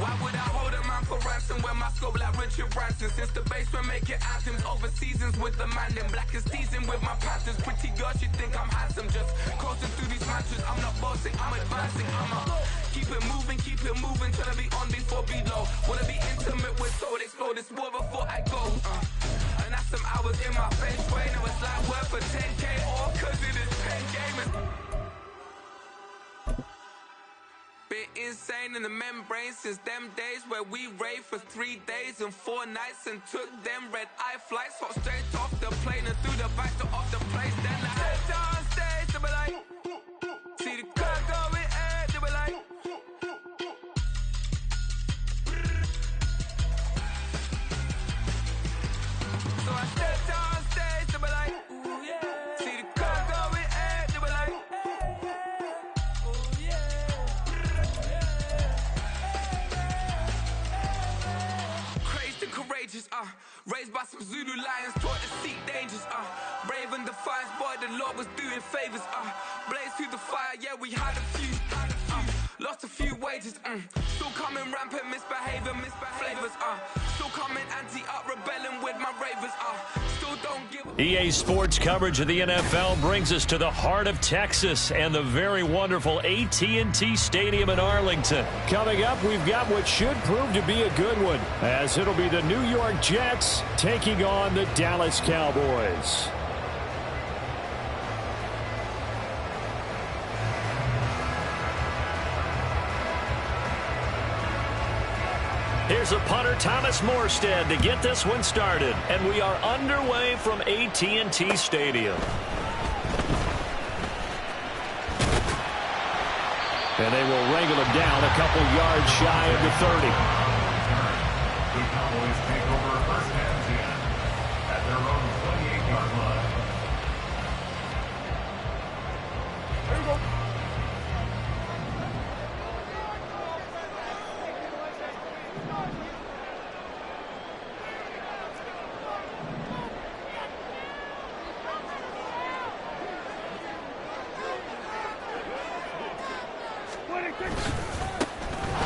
Why would I hold a man for ransom when my scope like Richard Branson? Since the basement making anthems over seasons with the man, then black is teasing with my patterns. Pretty girls, you think I'm handsome, just coasting through these matches. I'm not bossing, I'm advancing. Keep it moving, tryna be on before below. Wanna be intimate with soul, explore this war before I go. And that's some hours in my face, way. Now it's like worth for 10K, all cause it is pen gaming. Been insane in the membrane since them days where we raved for 3 days and 4 nights and took them red-eye flights, hot straight off the plane and through the back door of the place. Then I head on stage, they were like, see the car going ahead, they were like, so I stepped on stage, they were like, ooh yeah, see the car going ahead, they were like, oh yeah. Courageous, raised by some Zulu lions, taught to seek dangers, brave and defiant, boy, the Lord was doing favors, blaze through the fire, yeah, we had a few, lost a few wages, still coming rampant, misbehavior, flavors, still coming anti-up, rebelling with my ravers, still don't give. EA Sports coverage of the NFL brings us to the heart of Texas and the very wonderful AT&T Stadium in Arlington. Coming up, we've got what should prove to be a good one, as it'll be the New York Jets taking on the Dallas Cowboys. Here's a punter, Thomas Morstead, to get this one started. And we are underway from AT&T Stadium. And they will wrangle him down a couple yards shy of the 30. The Cowboys take over first and 10 at their own 28-yard line. There you go.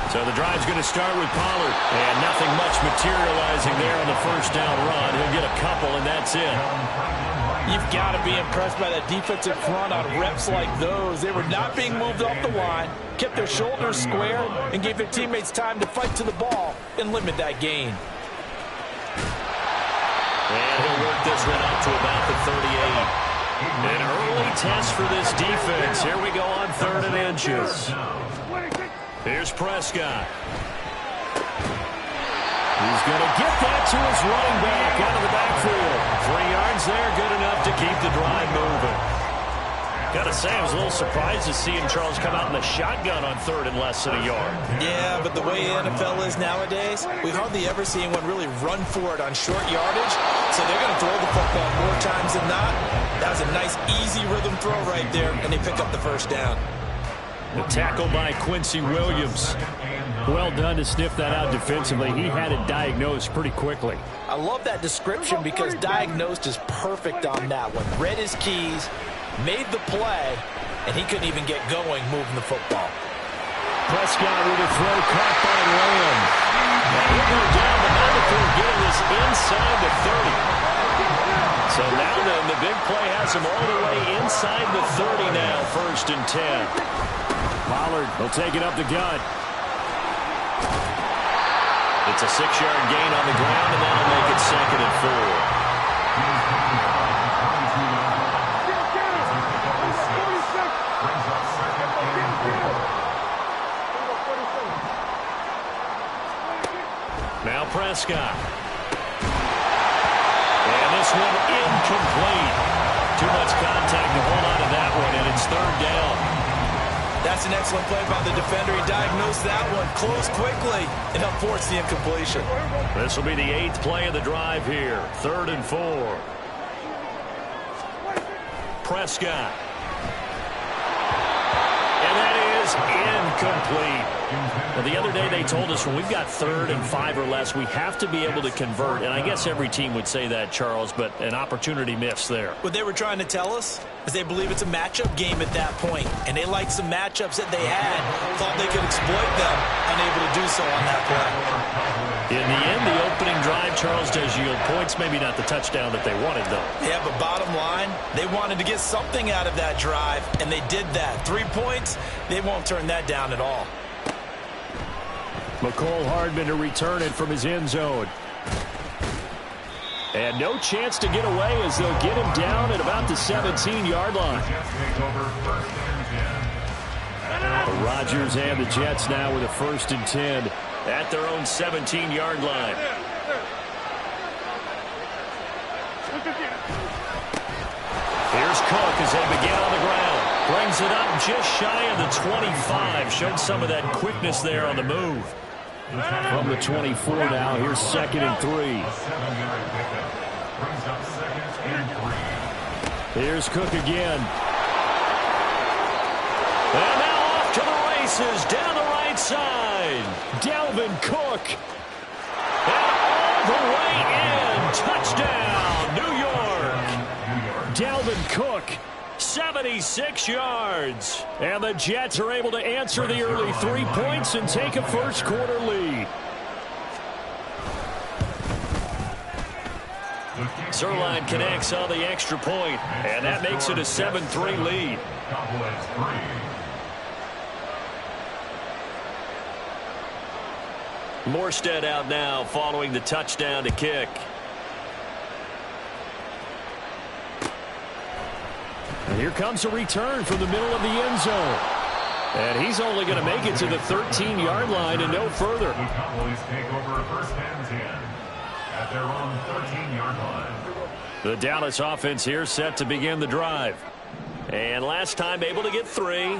So the drive's going to start with Pollard. And nothing much materializing there on the first down run. He'll get a couple, and that's it. You've got to be impressed by that defensive front on reps like those. They were not being moved off the line, kept their shoulders square, and gave their teammates time to fight to the ball and limit that gain. And he'll work this one up to about the 38. An early test for this defense. Here we go on 3rd and inches. Here's Prescott. He's going to get that to his running back out of the backfield. 3 yards there, good enough to keep the drive moving. Got to say, I was a little surprised to see him, Charles, come out in the shotgun on 3rd and less than a yard. Yeah, but the way the NFL is nowadays, we hardly ever see anyone really run for it on short yardage. So they're going to throw the football more times than not. That was a nice, easy rhythm throw right there, and they pick up the first down. The tackle by Quincy Williams. Well done to sniff that out defensively. He had it diagnosed pretty quickly. I love that description because diagnosed is perfect on that one. Read his keys, made the play, and he couldn't even get going moving the football. Prescott with a throw caught by Lamb. And he'll go down the middle, getting this inside the 30. So now then, the big play has him all the way inside the 30 now, 1st and 10. Pollard will take it up the gut. It's a 6-yard gain on the ground, and that'll make it 2nd and 4. Now Prescott. And this one incomplete. Too much contact to hold on to that one, and it's 3rd down. That's an excellent play by the defender. He diagnosed that one, closed quickly, and helped force the incompletion. This will be the 8th play of the drive here. 3rd and 4. Prescott. And that is is incomplete. Well, the other day they told us when we've got 3rd and 5 or less, we have to be able to convert. And I guess every team would say that, Charles, but an opportunity missed there. What they were trying to tell us is they believe it's a matchup game at that point, and they liked some matchups that they had, thought they could exploit them, unable to do so on that play. In the end, the opening drive, Charles, does yield points, maybe not the touchdown that they wanted, though. Yeah, but bottom line, they wanted to get something out of that drive, and they did that. 3 points, they won't turn that down at all. McCole Hardman to return it from his end zone. And no chance to get away as they'll get him down at about the 17-yard line. The Rodgers and the Jets now with a 1st and 10 at their own 17-yard line. Here's Cook as they begin on the ground. Brings it up just shy of the 25. Showed some of that quickness there on the move. From the 24 now, here's 2nd and 3. Here's Cook again. And now off to the races down the right side. Dalvin Cook. And all the way in. Touchdown, New York. Dalvin Cook. 76 yards. And the Jets are able to answer the early 3 points and take a first-quarter lead. Zerline connects on the extra point, and that makes it a 7-3 lead. Morstead out now following the touchdown to kick. And here comes a return from the middle of the end zone. And he's only going to make it to the 13-yard line and no further. The Cowboys take over 1st and 10 at their own 13-yard line. The Dallas offense here set to begin the drive. And last time able to get 3.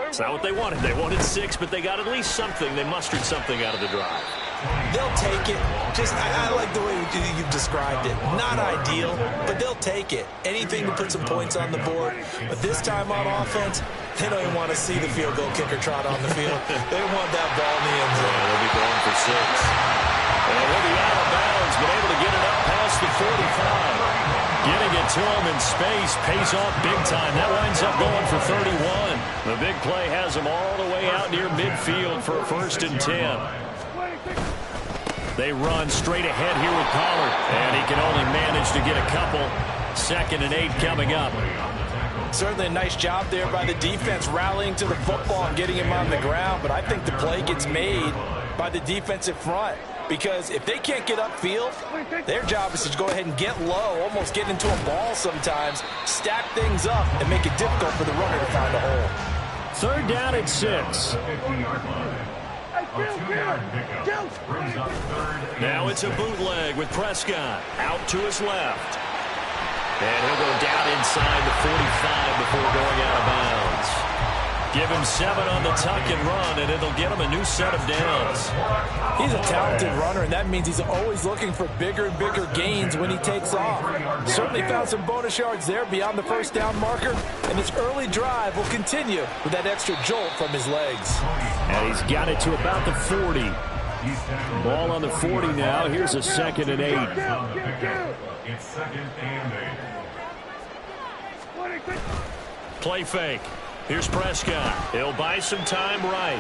It's not what they wanted. They wanted 6, but they got at least something. They mustered something out of the drive. They'll take it. I like the way you've described it. Not ideal, but they'll take it. Anything to put some points on the board. But this time on offense, they don't even want to see the field goal kicker trot on the field. They want that ball in the end zone. They'll be going for 6. And he'll be out of bounds, but able to get it up past the 45. Getting it to him in space pays off big time. That winds up going for 31. The big play has him all the way out near midfield for a 1st and 10. They run straight ahead here with Pollard, and he can only manage to get a couple. 2nd and 8 coming up. Certainly a nice job there by the defense rallying to the football and getting him on the ground, but I think the play gets made by the defensive front. Because if they can't get upfield, their job is to go ahead and get low, almost get into a ball sometimes, stack things up, and make it difficult for the runner to find a hole. 3rd down and 6. Now it's a bootleg with Prescott out to his left. And he'll go down inside the 45 before going out of bounds. Give him 7 on the tuck and run, and it'll get him a new set of downs. He's a talented runner, and that means he's always looking for bigger and bigger gains when he takes off. Certainly found some bonus yards there beyond the 1st down marker, and his early drive will continue with that extra jolt from his legs. And he's got it to about the 40. Ball on the 40 now. Here's a 2nd and 8. It's 2nd and 8. Play fake. Here's Prescott. He'll buy some time right.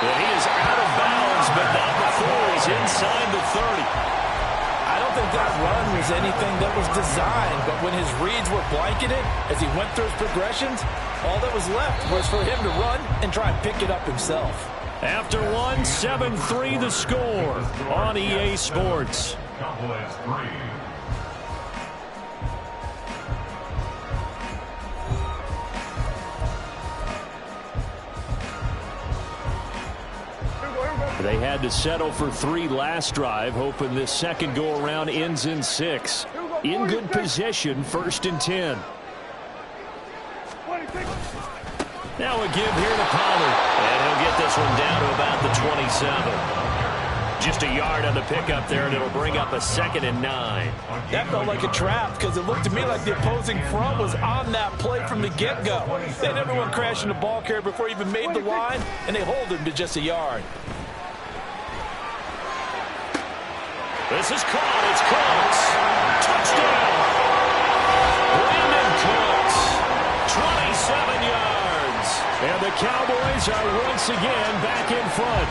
Well, he is out of bounds, but not before he's inside the 30. I don't think that run was anything that was designed, but when his reads were blanketed as he went through his progressions, all that was left was for him to run and try and pick it up himself. After 1, 7-3 the score on EA Sports. Cowboys 3. They had to settle for 3 last drive, hoping this second go-around ends in 6. In good position, 1st and 10. Now a give here to Pollard, and he'll get this one down to about the 27. Just a yard on the pickup there, and it'll bring up a 2nd and 9. That felt like a trap because it looked to me like the opposing front was on that play from the get-go. They never went crashing the ball carrier before he even made the line, and they hold him to just a yard. This is caught. It's Cooks. Touchdown. Brandon Cooks. 27 yards. And the Cowboys are once again back in front.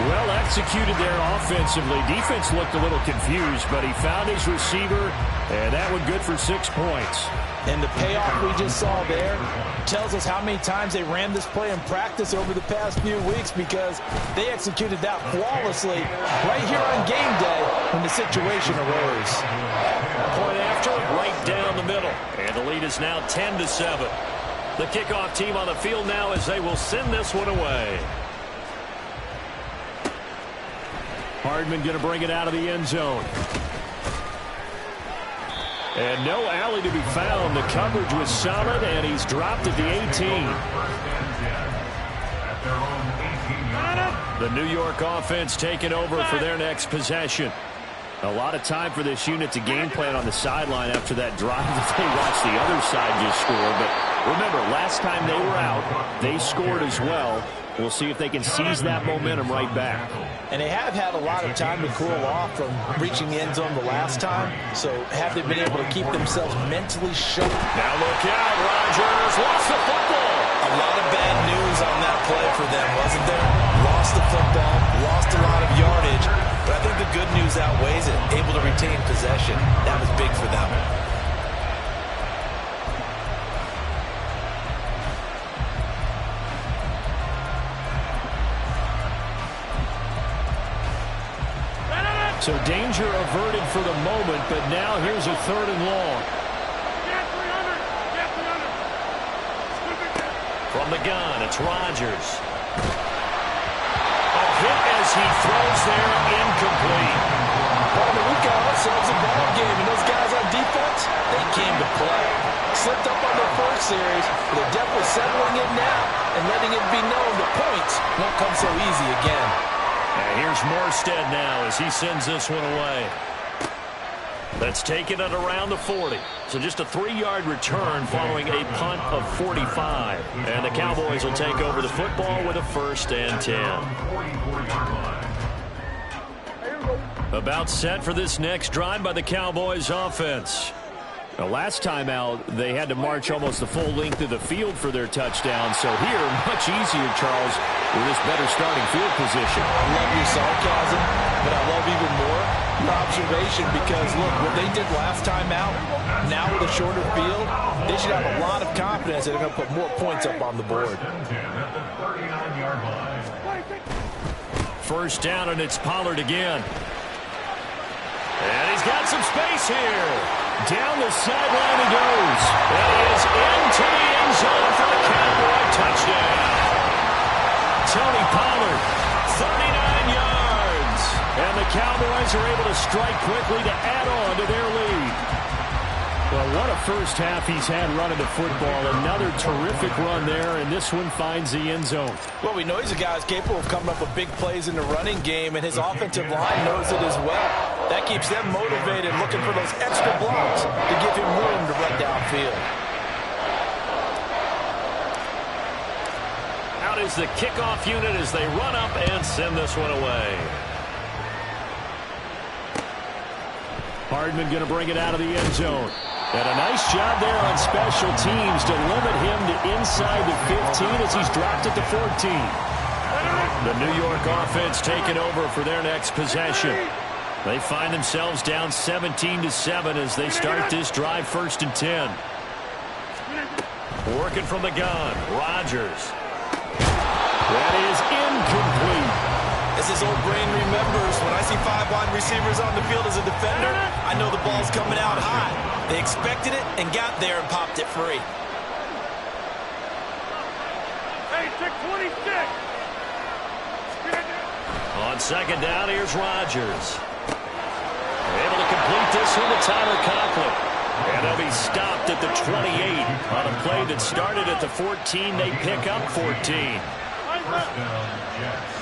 Well executed there offensively. Defense looked a little confused, but he found his receiver, and that one good for 6 points. And the payoff we just saw there tells us how many times they ran this play in practice over the past few weeks, because they executed that flawlessly right here on game day when the situation arose. Point after, right down the middle. And the lead is now 10-7. The kickoff team on the field now as they will send this one away. Hardman going to bring it out of the end zone. And no alley to be found. The coverage was solid, and he's dropped at the 18. The New York offense taking over for their next possession. A lot of time for this unit to game plan on the sideline after that drive that they watched the other side just score. But remember, last time they were out, they scored as well. We'll see if they can seize that momentum right back. And they have had a lot of time to cool off from reaching the end zone the last time. So have they been able to keep themselves mentally sharp? Now look out, Rodgers lost the football. A lot of bad news on that play for them, wasn't there? Lost the football, lost a lot of yardage. But I think the good news outweighs it. Able to retain possession. That was big for them. So danger averted for the moment, but now here's a 3rd and long. From the gun, it's Rodgers. A hit as he throws there, incomplete. We've got ourselves a ball game, and those guys on defense, they came to play. Slipped up on their first series, but they're definitely settling in now and letting it be known the points won't come so easy again. And here's Morstead now as he sends this one away. That's taken it around the 40. So just a 3-yard return following a punt of 45. And the Cowboys will take over the football with a 1st and 10. About set for this next drive by the Cowboys offense. Now, last time out, they had to march almost the full length of the field for their touchdown. So here, much easier, Charles, with this better starting field position. I love your sarcasm, but I love even more your observation, because, look, what they did last time out, now with a shorter field, they should have a lot of confidence that they're going to put more points up on the board. 1st down, and it's Pollard again. And he's got some space here. Down the sideline he goes. And he is into the end zone for the Cowboy touchdown. Tony Pollard, 39 yards. And the Cowboys are able to strike quickly to add on to their lead. Well, what a first half he's had running the football. Another terrific run there, and this one finds the end zone. Well, we know he's a guy who's capable of coming up with big plays in the running game, and his offensive line knows it as well. That keeps them motivated, looking for those extra blocks to give him room to run downfield. Out is the kickoff unit as they run up and send this one away. Hardman going to bring it out of the end zone. And a nice job there on special teams to limit him to inside the 15 as he's dropped at the 14. The New York offense taking over for their next possession. They find themselves down 17-7 as they start this drive 1st and 10. Working from the gun, Rodgers. That is incomplete. As his old brain remembers, when I see 5 wide receivers on the field as a defender, I know the ball's coming out high. They expected it and got there and popped it free. Hey, 626. On 2nd down, here's Rodgers. Able to complete this one to Tyler Conklin. And they'll be stopped at the 28. On a play that started at the 14, they pick up 14. First down, Jets.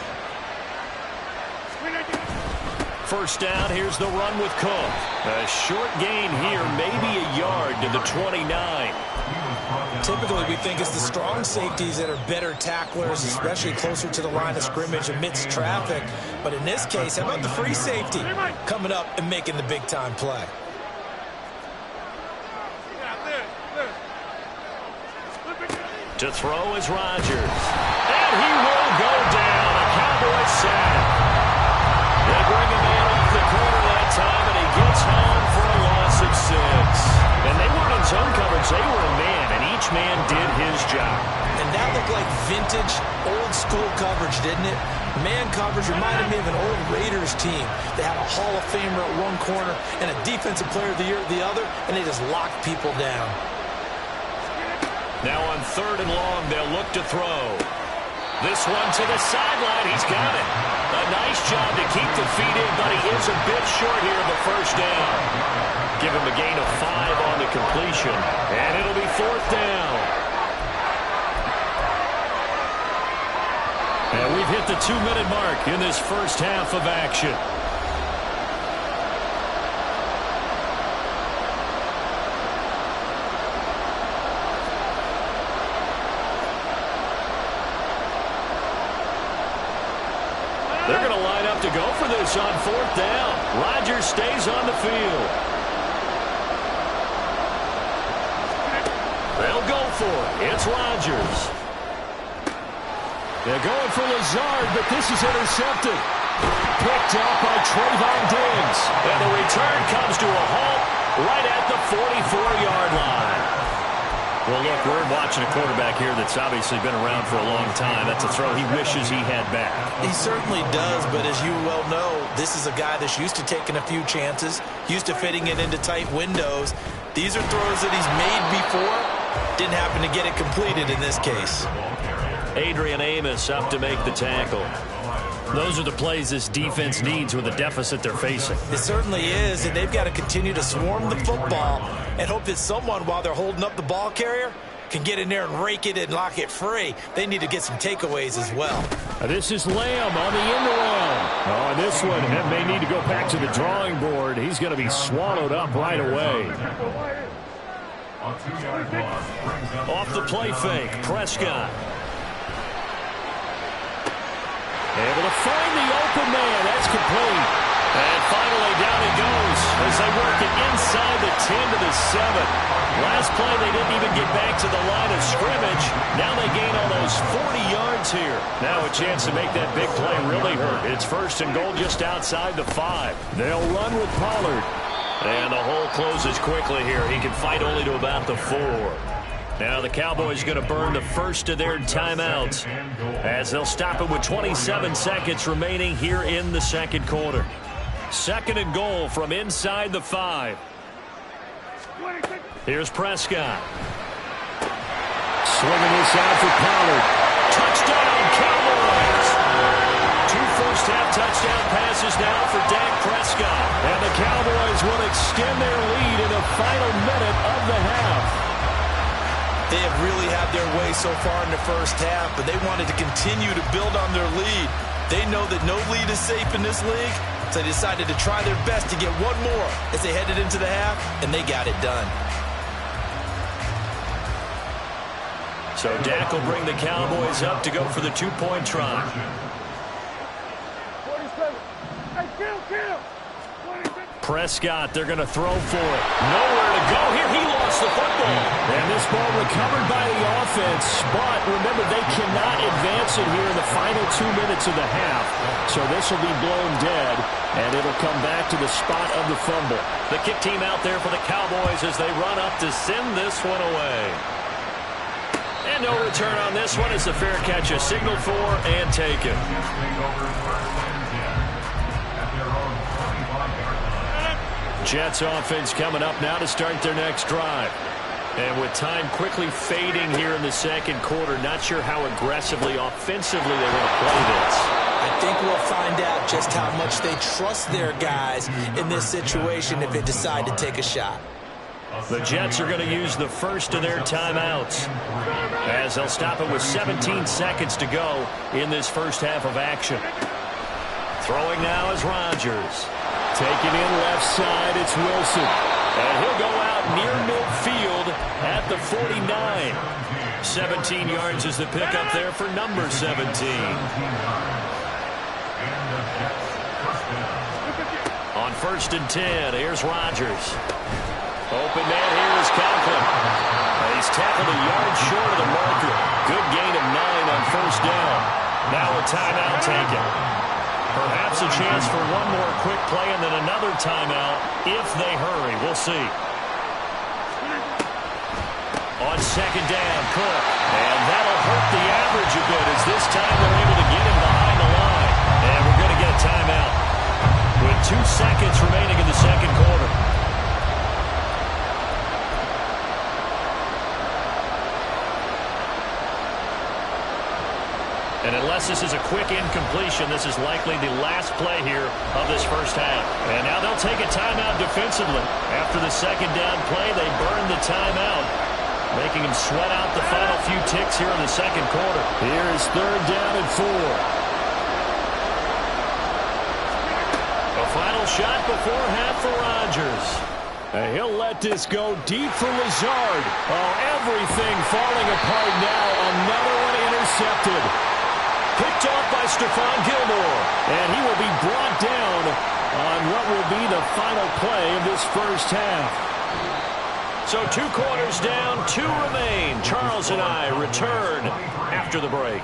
first down. Here's the run with Cook. A short gain here, maybe a yard to the 29. Typically, we think it's the strong safeties that are better tacklers, especially closer to the line of scrimmage amidst traffic. But in this case, how about the free safety coming up and making the big-time play? To throw is Rodgers. And he will go down. A Cowboys sack. They bring a man off the corner that time, and he gets home for a loss of 6. And they weren't in zone coverage. They were in man, and each man did his job. And that looked like vintage, old-school coverage, didn't it? Man coverage reminded me of an old Raiders team. They had a Hall of Famer at one corner and a Defensive Player of the Year at the other, and they just locked people down. Now on 3rd and long, they'll look to throw. This one to the sideline. He's got it. A nice job to keep the feet in, but he is a bit short here of the first down. Give him a gain of 5 on the completion, and it'll be 4th down. And we've hit the 2-minute mark in this first half of action. They're going to line up to go for this on 4th down. Rodgers stays on the field. They'll go for it. It's Rodgers. They're going for Lazard, but this is intercepted. Picked up by Trayvon Diggs. And the return comes to a halt right at the 44-yard line. Well, look, we're watching a quarterback here that's obviously been around for a long time. That's a throw he wishes he had back. He certainly does, but as you well know, this is a guy that's used to taking a few chances, used to fitting it into tight windows. These are throws that he's made before. Didn't happen to get it completed in this case. Adrian Amos up to make the tackle. Those are the plays this defense needs with the deficit they're facing. It certainly is, and they've got to continue to swarm the football and hope that someone, while they're holding up the ball carrier, can get in there and rake it and lock it free. They need to get some takeaways as well. This is Lamb on the end around. On this one, may need to go back to the drawing board. He's going to be swallowed up right away. Off the play fake, Prescott. Able to find the open man. That's complete. And finally down he goes as they work it inside the 10 to the 7. Last play they didn't even get back to the line of scrimmage. Now they gain almost 40 yards here. Now a chance to make that big play really hurt. It's 1st and goal just outside the 5. They'll run with Pollard. And the hole closes quickly here. He can fight only to about the 4. Now the Cowboys going to burn the first of their timeouts as they'll stop it with 27 seconds remaining here in the second quarter. 2nd and goal from inside the 5. Here's Prescott. Swinging this out for Pollard. Touchdown, Cowboys! 2 first-half touchdown passes now for Dak Prescott. And the Cowboys will extend their lead in the final minute of the half. They have really had their way so far in the first half, but they wanted to continue to build on their lead. They know that no lead is safe in this league, so they decided to try their best to get one more as they headed into the half, and they got it done. So Dak will bring the Cowboys up to go for the 2-point try. 47. Hey, kill. Prescott, they're going to throw for it. Nowhere to go here. He lost the football. And this ball recovered by the offense. But remember, they cannot advance it here in the final 2 minutes of the half. So this will be blown dead, and it'll come back to the spot of the fumble. The kick team out there for the Cowboys as they run up to send this one away. And no return on this one as the fair catch is signaled for and taken. Jets offense coming up now to start their next drive. And with time quickly fading here in the second quarter, not sure how aggressively, offensively they're going to play this. I think we'll find out just how much they trust their guys in this situation if they decide to take a shot. The Jets are going to use the first of their timeouts as they'll stop it with 17 seconds to go in this first half of action. Throwing now is Rodgers. Taking in left side, it's Wilson. And he'll go out near midfield at the 49. 17 yards is the pickup there for number 17. On 1st and 10, here's Rodgers. Open man here is Conklin. And he's tackled a yard short of the marker. Good gain of 9 on 1st down. Now a timeout taken. Perhaps a chance for one more quick play and then another timeout if they hurry. We'll see. On 2nd down, Cook. And that'll hurt the average a bit as this time they're able to get him behind the line. And we're going to get a timeout with 2 seconds remaining in the second quarter. And unless this is a quick incompletion, this is likely the last play here of this first half. And now they'll take a timeout defensively. After the 2nd down play, they burn the timeout, making them sweat out the final few ticks here in the second quarter. Here is 3rd down and 4. A final shot before half for Rodgers. And he'll let this go deep for Lazard. Oh, everything falling apart now. Another one intercepted. Picked off by Stephon Gilmore. And he will be brought down on what will be the final play of this first half. So 2 quarters down, 2 remain. Charles and I return after the break.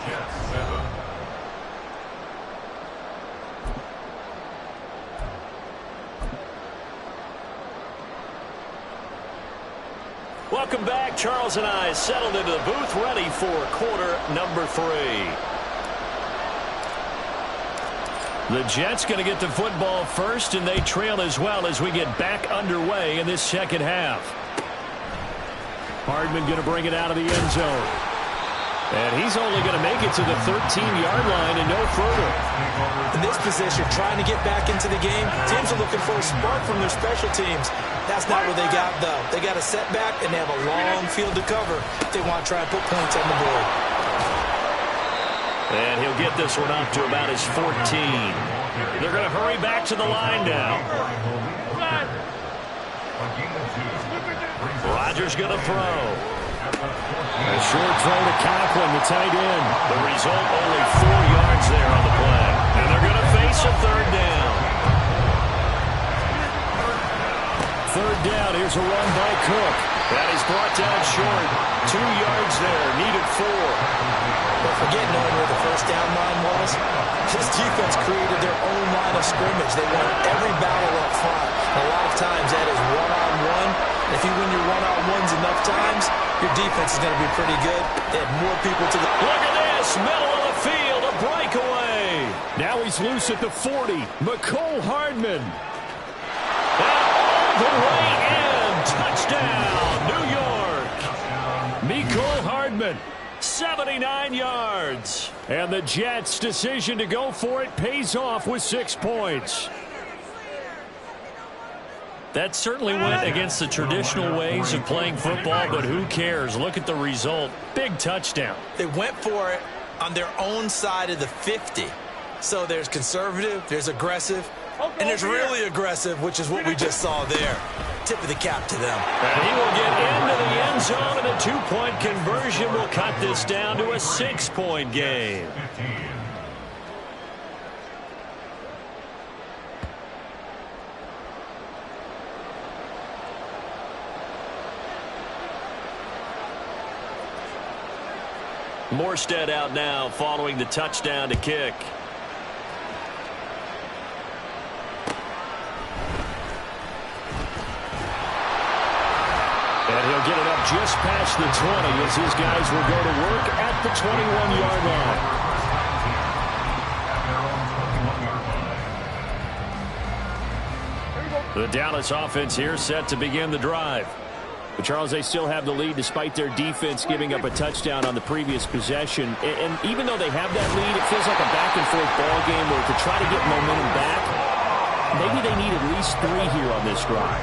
Welcome back. Charles and I settled into the booth, ready for quarter number 3. The Jets going to get the football first, and they trail as well as we get back underway in this second half. Hardman going to bring it out of the end zone. And he's only going to make it to the 13-yard line and no further. In this position, trying to get back into the game, teams are looking for a spark from their special teams. That's not what they got, though. They got a setback, and they have a long field to cover if they want to try and put points on the board. And he'll get this one up to about his 14. They're going to hurry back to the line now. Rodgers going to throw. A short throw to Conklin, the tight end. The result, only 4 yards there on the play. And they're going to face a 3rd down. 3rd down, here's a run by Cook. That is brought down short. 2 yards there, needed 4. Don't forget knowing where the first down line was. This defense created their own line of scrimmage. They won every battle up front. A lot of times that is one-on-one. If you win your one-on-ones enough times, your defense is going to be pretty good. They had more people to the... Look at this, middle of the field, a breakaway. Now he's loose at the 40. Mecole Hardman. And all the way in. Touchdown, New York. Mecole Hardman. 79 yards. And the Jets' decision to go for it pays off with 6 points. That certainly went against the traditional ways of playing football, but who cares? Look at the result. Big touchdown. They went for it on their own side of the 50. So there's conservative, there's aggressive, and there's really aggressive, which is what we just saw there. Tip of the cap to them. And he will get into the end zone, and a 2-point conversion will cut this down to a 6-point game. Morstead out now following the touchdown to kick. And he'll get it up just past the 20 as his guys will go to work at the 21-yard line. The Dallas offense here set to begin the drive. But Charles, they still have the lead despite their defense giving up a touchdown on the previous possession. And even though they have that lead, it feels like a back-and-forth ball game where to try to get momentum back, maybe they need at least 3 here on this drive.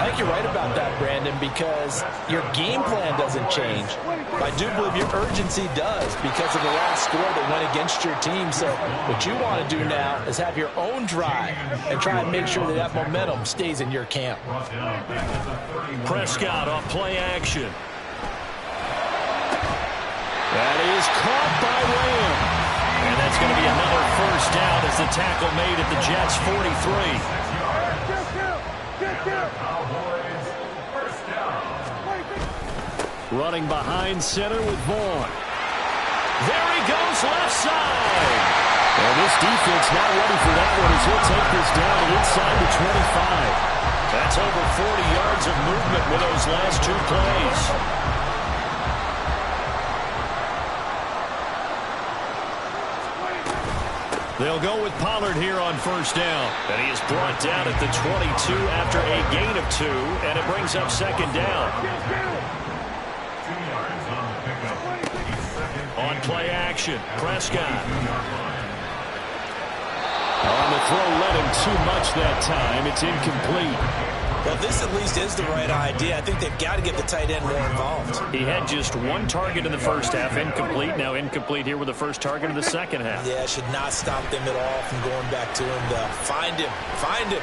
I think you're right about that, Brandon, because your game plan doesn't change. But I do believe your urgency does because of the last score that went against your team. So what you want to do now is have your own drive and try and make sure that that momentum stays in your camp. Prescott off play action. That is caught by Lamb. And that's going to be another first down as the tackle made at the Jets' 43. Running behind center with Vaughn. There he goes, left side. And this defense not ready for that one as he'll take this down inside the 25. That's over 40 yards of movement with those last two plays. They'll go with Pollard here on first down. And he is brought down at the 22 after a gain of 2, and it brings up second down. On play action, Prescott. On the throw, led him too much that time. It's incomplete. Well, this at least is the right idea. I think they've got to get the tight end more involved. He had just one target in the first half, incomplete. Now incomplete here with the first target of the second half. Yeah, should not stop them at all from going back to him, though. Find him. Find him.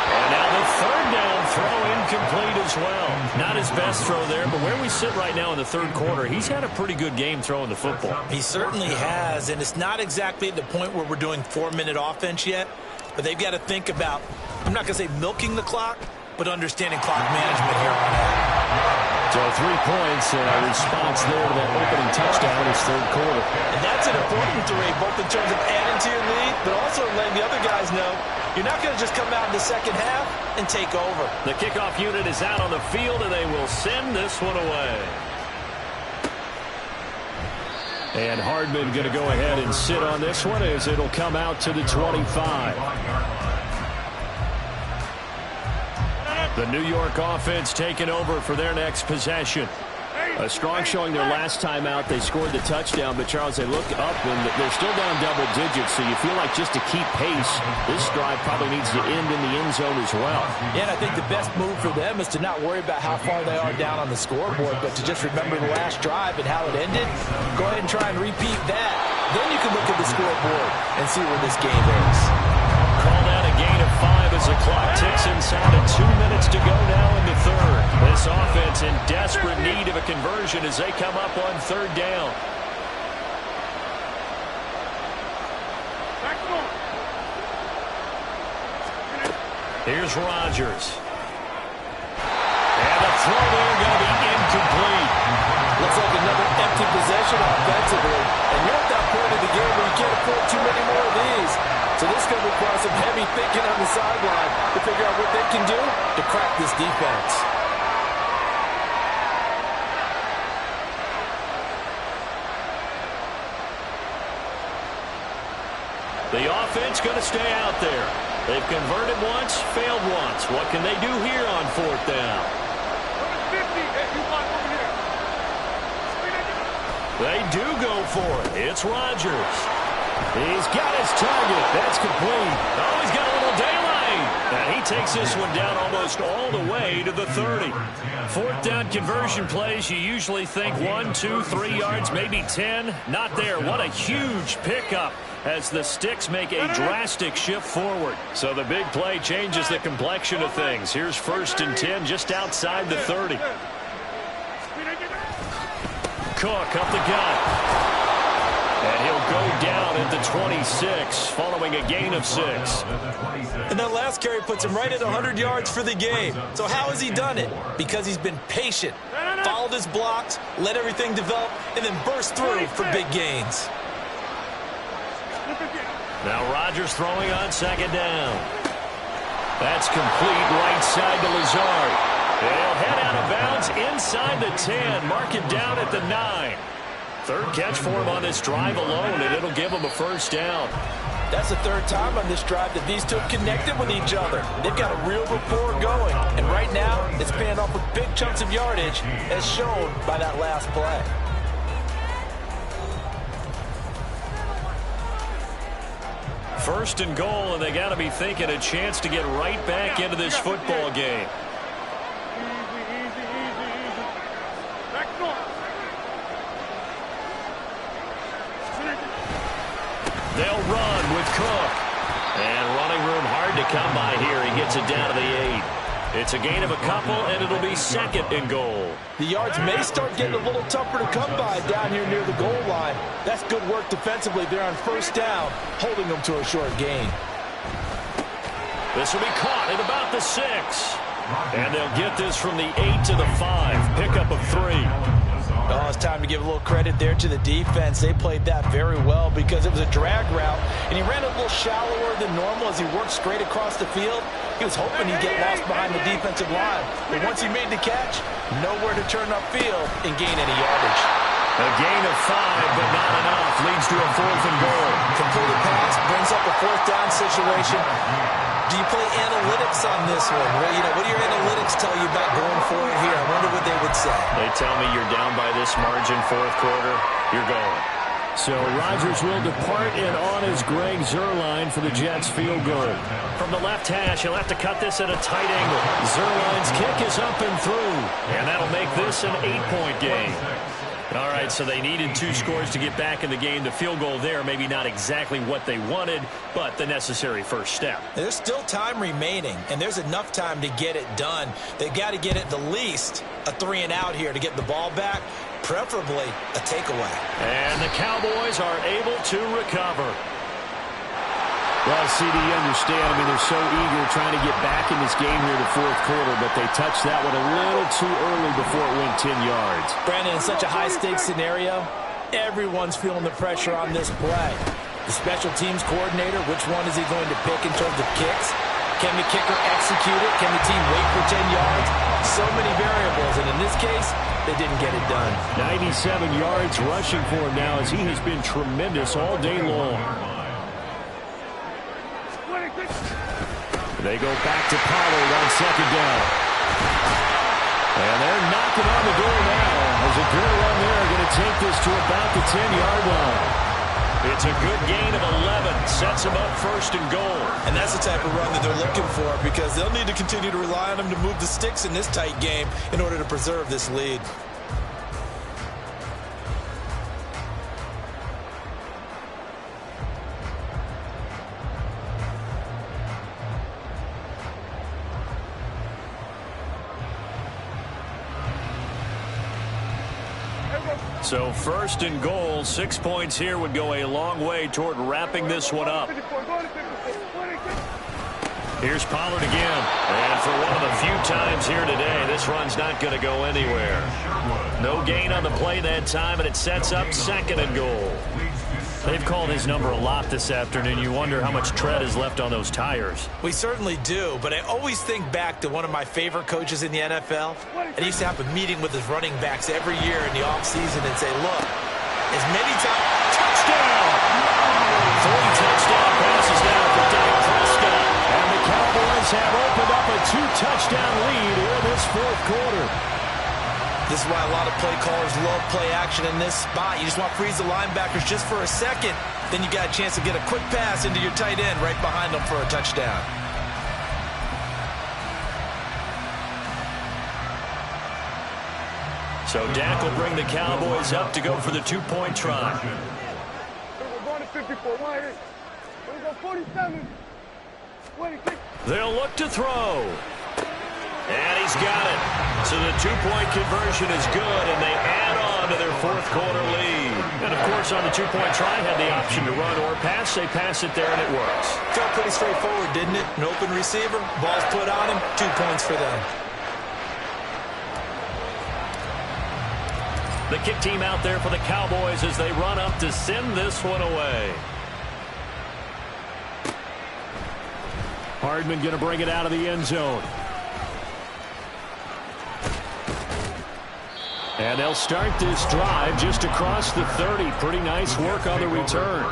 And now the third down throw incomplete as well. Not his best throw there, but where we sit right now in the third quarter, he's had a pretty good game throwing the football. He certainly has, and it's not exactly at the point where we're doing 4-minute offense yet, but they've got to think about, I'm not going to say milking the clock, but understanding clock management here on that. So 3 points and a response there to that opening touchdown in his third quarter. And that's an important 3, both in terms of adding to your lead, but also letting the other guys know you're not going to just come out in the second half and take over. The kickoff unit is out on the field, and they will send this one away. And Hardman going to go ahead and sit on this one as it'll come out to the 25. The New York offense taking over for their next possession. A strong showing their last time out. They scored the touchdown, but Charles, they look up and they're still down double digits, so you feel like just to keep pace, this drive probably needs to end in the end zone as well. Yeah, and I think the best move for them is to not worry about how far they are down on the scoreboard, but to just remember the last drive and how it ended. Go ahead and try and repeat that. Then you can look at the scoreboard and see where this game is. Called out a gain of 5 as the clock ticks inside of 2 minutes to go now in the third. This offense in desperate need of a conversion as they come up on third down. Here's Rodgers. And the throw there going to be incomplete. Looks like another empty possession offensively. And you're at that point of the game where you can't afford too many more of these. So this is going to require some heavy thinking on the sideline to figure out what they can do to crack this defense. The offense going to stay out there. They've converted once, failed once. What can they do here on fourth down? They do go for it. It's Rodgers. He's got his target. That's complete. Oh, he's got a little daylight. And he takes this one down almost all the way to the 30. Fourth down conversion plays, you usually think 1, 2, 3 yards, maybe 10. Not there. What a huge pickup as the sticks make a drastic shift forward. So the big play changes the complexion of things. Here's 1st and 10 just outside the 30. Cook up the gut. And he'll go down at the 26 following a gain of 6. And that last carry puts him right at 100 yards for the game. So how has he done it? Because he's been patient, followed his blocks, let everything develop, and then burst through for big gains. Now Rodgers throwing on second down. That's complete right side to Lazard. And he'll head out of bounds inside the 10. Mark it down at the 9. Third catch for him on this drive alone, and it'll give him a first down. That's the third time on this drive that these two connected with each other. They've got a real rapport going. And right now, it's paying off with big chunks of yardage, as shown by that last play. First and goal, and they got to be thinking a chance to get right back into this football game. They'll run with Cook. And running room hard to come by here. He gets it down to the 8. It's a gain of a couple, and it'll be second and goal. The yards may start getting a little tougher to come by down here near the goal line. That's good work defensively. They're on first down, holding them to a short gain. This will be caught at about the 6. And they'll get this from the 8 to the 5. Pickup of 3. Oh, it's time to give a little credit there to the defense. They played that very well because it was a drag route, and he ran a little shallower than normal as he worked straight across the field. He was hoping he'd get lost behind the defensive line. But once he made the catch, nowhere to turn upfield and gain any yardage. A gain of 5, but not enough. Leads to a 4th and goal. Completed pass brings up a 4th down situation. Do you play analytics on this one? Well, what do your analytics tell you about going for it here? I wonder what they would say. They tell me you're down by this margin, 4th quarter, you're going. So Rodgers will depart, and on is Greg Zuerlein for the Jets field goal. From the left hash, he'll have to cut this at a tight angle. Zuerlein's kick is up and through, and that'll make this an 8-point game. All right, so they needed 2 scores to get back in the game. The field goal there, maybe not exactly what they wanted, but the necessary first step. There's still time remaining, and there's enough time to get it done. They've got to get at the least a 3 and out here to get the ball back, preferably a takeaway. And the Cowboys are able to recover. Well, CD, you understand. I mean, they're so eager trying to get back in this game here in the 4th quarter, but they touched that one a little too early before it went 10 yards. Brandon, in such a high-stakes scenario, everyone's feeling the pressure on this play. The special teams coordinator, which one is he going to pick in terms of kicks? Can the kicker execute it? Can the team wait for 10 yards? So many variables, and in this case, they didn't get it done. 97 yards rushing for him now as he has been tremendous all day long. They go back to Pollard on 2nd down. And they're knocking on the door now. As a good run there, going to take this to about the 10-yard line. It's a good gain of 11. Sets them up 1st and goal. And that's the type of run that they're looking for because they'll need to continue to rely on them to move the sticks in this tight game in order to preserve this lead. So 1st and goal, 6 points here would go a long way toward wrapping this one up. Here's Pollard again. And for one of the few times here today, this run's not going to go anywhere. No gain on the play that time, and it sets up 2nd and goal. They've called his number a lot this afternoon. You wonder how much tread is left on those tires. We certainly do, but I always think back to one of my favorite coaches in the NFL. And he used to have a meeting with his running backs every year in the offseason and say, look, as many times... Touchdown! 3 touchdown passes now for Dak Prescott. And the Cowboys have opened up a 2-touchdown lead in this 4th quarter. This is why a lot of play callers love play action in this spot. You just want to freeze the linebackers just for a second. Then you got a chance to get a quick pass into your tight end right behind them for a touchdown. So Dak will bring the Cowboys up to go for the 2-point try. They'll look to throw. And he's got it. So the 2-point conversion is good, and they add on to their 4th quarter lead. And, of course, on the 2-point try, had the option to run or pass. They pass it there, and it works. Felt pretty straightforward, didn't it? An open receiver, ball's put on him, 2 points for them. The kick team out there for the Cowboys as they run up to send this one away. Hardman going to bring it out of the end zone. And they'll start this drive just across the 30. Pretty nice work on the return.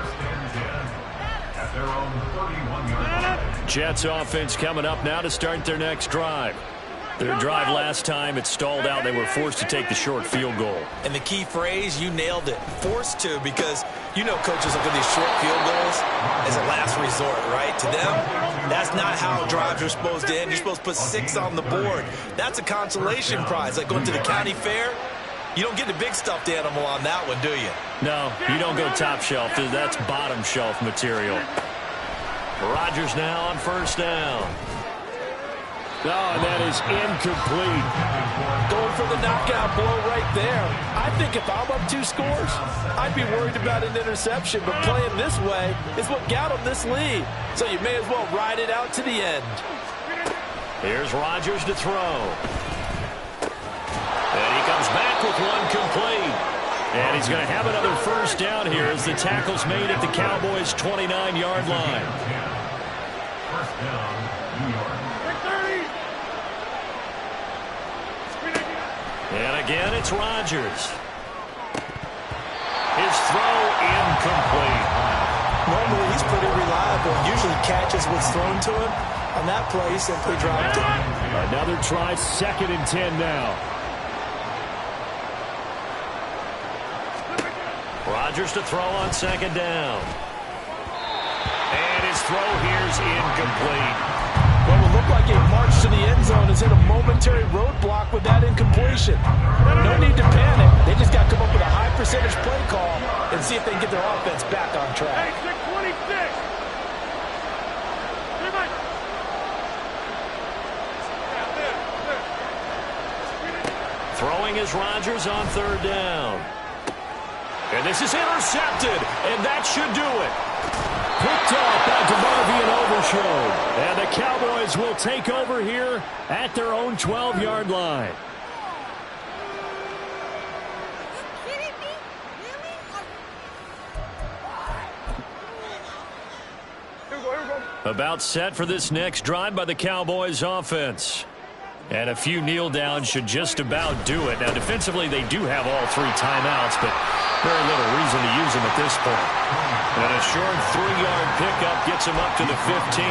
Jets offense coming up now to start their next drive. Their drive last time, it stalled out. They were forced to take the short field goal. And the key phrase, you nailed it, forced to, because You know coaches look at these short field goals as a last resort, right? To them, that's not how drives are supposed to end. You're supposed to put 6 on the board. That's a consolation prize. Like going to the county fair, you don't get the big stuffed animal on that one, do you? No, you don't go top shelf. That's bottom shelf material. Rodgers now on first down. Oh, and that is incomplete. Going for the knockout blow right there. I think if I'm up 2 scores, I'd be worried about an interception, but playing this way is what got him this lead. So you may as well ride it out to the end. Here's Rodgers to throw. And he comes back with one complete. And he's going to have another first down here as the tackle's made at the Cowboys' 29-yard line. First down, New York. And again, it's Rodgers. His throw incomplete. Normally, he's pretty reliable. Usually catches what's thrown to him. On that play, he simply dropped it. Another try, 2nd and 10 now. Rodgers to throw on 2nd down. And his throw here's incomplete. What will look like a march to the end zone is hit a momentary roadblock with that incompletion. No need to panic. They just got to come up with a high percentage play call and see if they can get their offense back on track. Hey, 626. Throwing is Rodgers on 3rd down. And this is intercepted, and that should do it. Picked off by DeMarvin and Overshown. And the Cowboys will take over here at their own 12-yard line. About set for this next drive by the Cowboys offense. And a few kneel downs should just about do it. Now, defensively, they do have all 3 timeouts, but very little reason to use them at this point. And a short 3-yard pickup gets them up to the 15.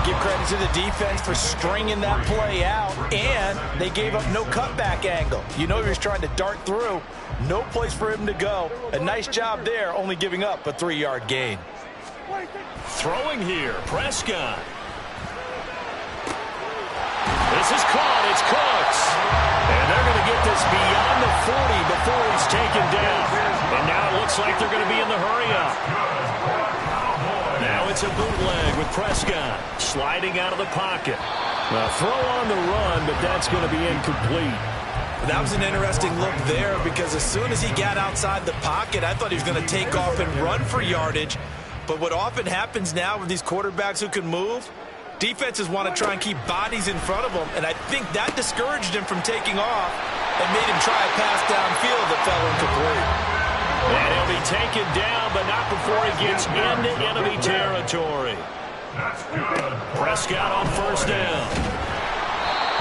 Give credit to the defense for stringing that play out, and they gave up no cutback angle. You know he was trying to dart through. No place for him to go. A nice job there, only giving up a 3-yard gain. Throwing here, Prescott. This is caught. It's Cooks. And they're going to get this beyond the 40 before he's taken down. And now it looks like they're going to be in the hurry-up. Now it's a bootleg with Prescott sliding out of the pocket. Now throw on the run, but that's going to be incomplete. That was an interesting look there because as soon as he got outside the pocket, I thought he was going to take off and run for yardage. But what often happens now with these quarterbacks who can move, defenses want to try and keep bodies in front of them, and I think that discouraged him from taking off and made him try a pass downfield that fell incomplete. And he'll be taken down, but not before he gets into enemy territory. Prescott on 1st down.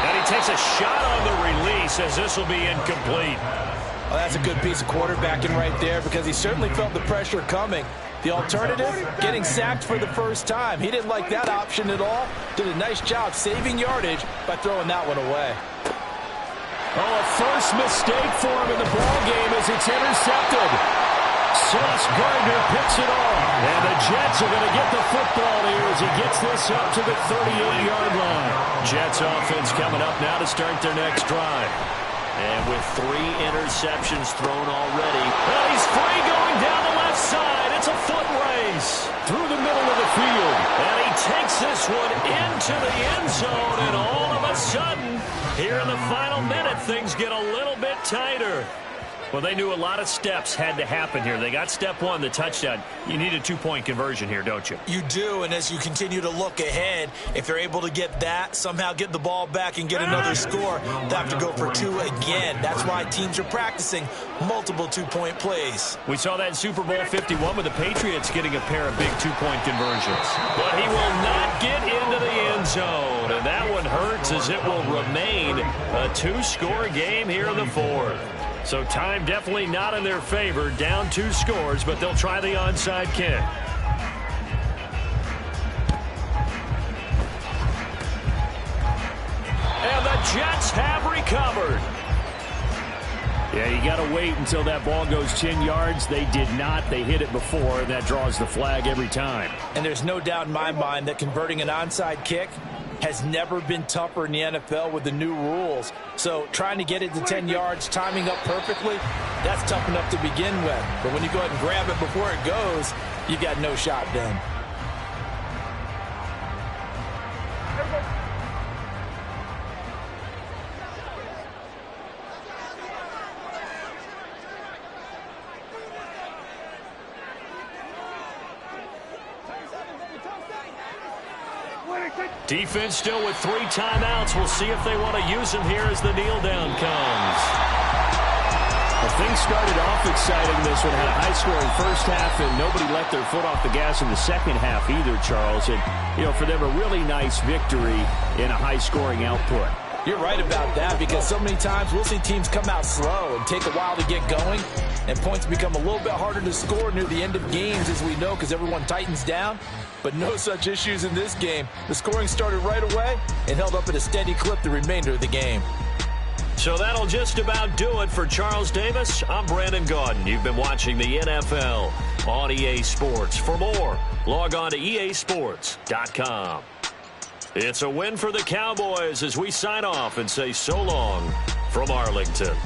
And he takes a shot on the release as this will be incomplete. Well, that's a good piece of quarterbacking right there because he certainly felt the pressure coming. The alternative, getting sacked for the first time. He didn't like that option at all. Did a nice job saving yardage by throwing that one away. Oh, a first mistake for him in the ball game as it's intercepted. Sauce Gardner picks it off. And the Jets are going to get the football here as he gets this up to the 38-yard line. Jets offense coming up now to start their next drive. And with 3 interceptions thrown already. Well, he's free going down the left side. It's a foot race through the middle of the field. And he takes this one into the end zone. And all of a sudden, here in the final minute, things get a little bit tighter. Well, they knew a lot of steps had to happen here. They got step 1, the touchdown. You need a 2-point conversion here, don't you? You do, and as you continue to look ahead, if they're able to get that, somehow get the ball back and get another score, they have to go for 2 again. That's why teams are practicing multiple 2-point plays. We saw that in Super Bowl 51 with the Patriots getting a pair of big 2-point conversions. But he will not get into the end zone, and that one hurts as it will remain a 2-score game here in the 4th. So time definitely not in their favor. Down 2 scores, but they'll try the onside kick. And the Jets have recovered. Yeah, you got to wait until that ball goes 10 yards. They did not. They hit it before, and that draws the flag every time. And there's no doubt in my mind that converting an onside kick has never been tougher in the NFL with the new rules. So trying to get it to 10 yards, timing up perfectly, that's tough enough to begin with. But when you go ahead and grab it before it goes, you got no shot then. Defense still with 3 timeouts. We'll see if they want to use them here as the kneel down comes. Well, things started off exciting. This one had a high-scoring first half, and nobody let their foot off the gas in the second half either, Charles. And, you know, for them, a really nice victory in a high-scoring output. You're right about that, because so many times we'll see teams come out slow and take a while to get going, and points become a little bit harder to score near the end of games, as we know, because everyone tightens down. But no such issues in this game. The scoring started right away and held up at a steady clip the remainder of the game. So that'll just about do it for Charles Davis. I'm Brandon Gaudin. You've been watching the NFL on EA Sports. For more, log on to easports.com. It's a win for the Cowboys as we sign off and say so long from Arlington.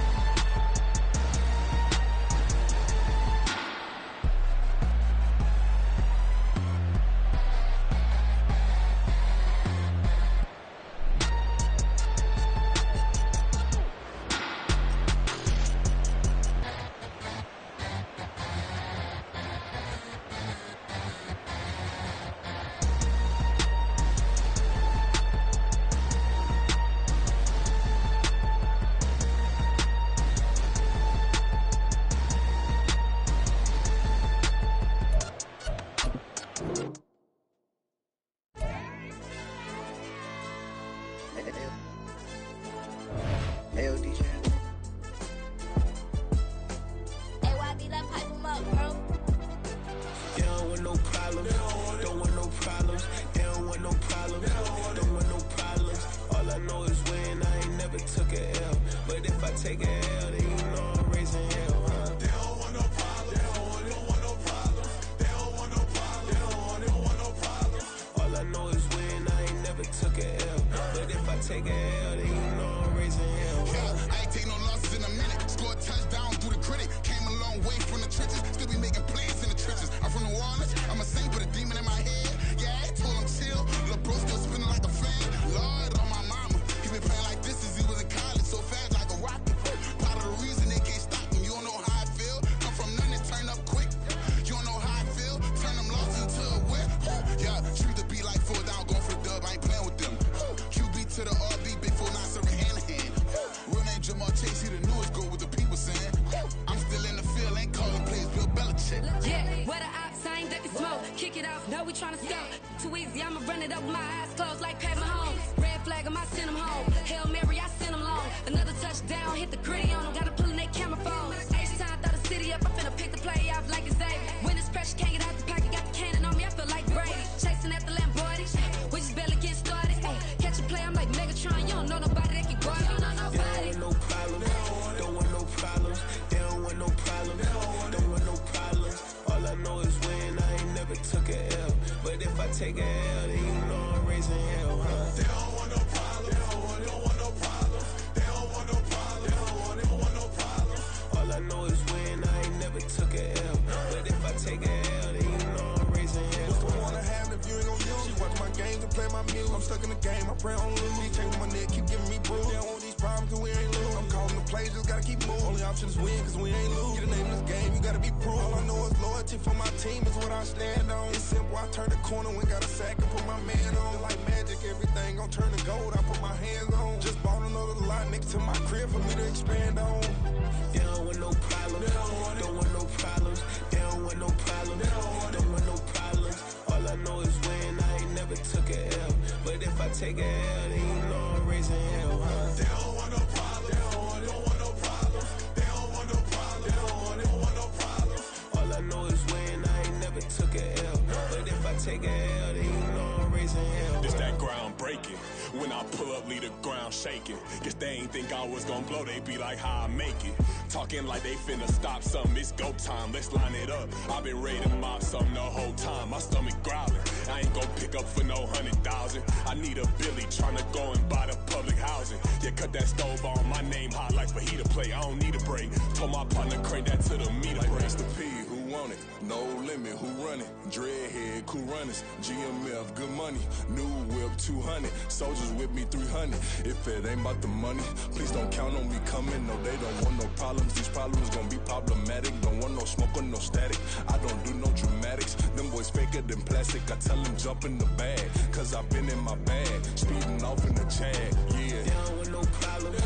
This that groundbreaking. When I pull up up, leave the ground shaking. Guess they ain't think I was gonna blow, they be like, how I make it. Talking like they finna stop something, it's go time, let's line it up. I've been ready to mob something the whole time, my stomach growling. I ain't gon' pick up for no 100,000. I need a Billy tryna go and buy the public housing. Yeah, cut that stove on, my name hot like fajita play. I don't need a break. Told my partner crank that to the meter. Like Mr. P, who want it? No limit, who run it? Dreadhead, cool runners. GMF, good money. New whip, 200. Soldiers with me, 300. If it ain't about the money, please don't count on me coming. No, they don't want no problems. These problems gon' be problematic. Don't want no smoke or no static. I don't do no dramatics. Them boys faker than plastic. I tell them jump in the bag, cause I've been in my bag. Speeding off in the Jag, yeah. They don't want no problems.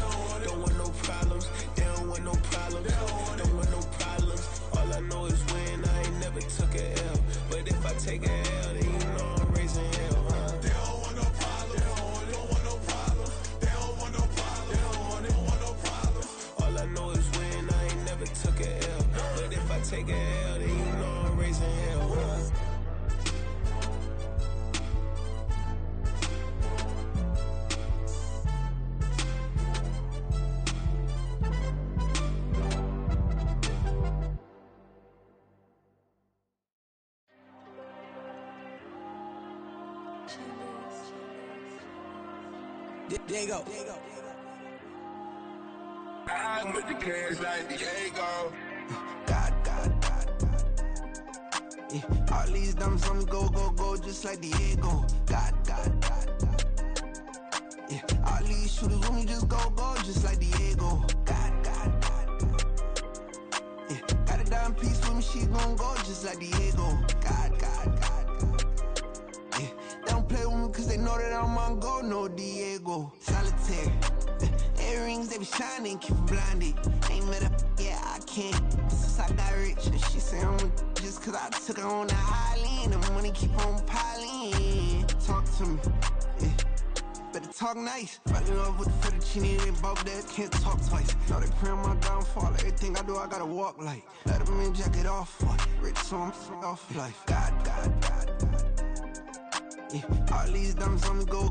Don't want no problems. They don't want no problems. Don't want no problems. All I know is win. I ain't never took a L. But if I take a L, then you know I'm raising hell, huh? They don't want no problems. They don't want no problems. They don't want no problems. They don't want no problems. All I know is win. I ain't never took a L. But if I take a L, then you know I'm raising hell, huh? Diego. I'm with the cash like Diego. God. Yeah. All these dummies on me go, just like Diego. God. Yeah. All these shooters on me just go, just like Diego. God. Yeah. Got a dime piece with me, she gon' go just like Diego. God. Yeah. They don't play with me cause they know that I'm on go, no Diego. Solitaire. Earrings, they be shining, keep them blinded. Ain't met up, yeah, I can't. Since I got rich, and she say I'm just cause I took her on the island. The money keep on piling. Talk to me, yeah. Better talk nice. Falling up with the fettuccine, they both dead, can't talk twice. Now they praying my downfall, everything I do, I gotta walk like. Let them in, jacket off, rich, so I'm off life. God. Yeah. All these dummies on me go,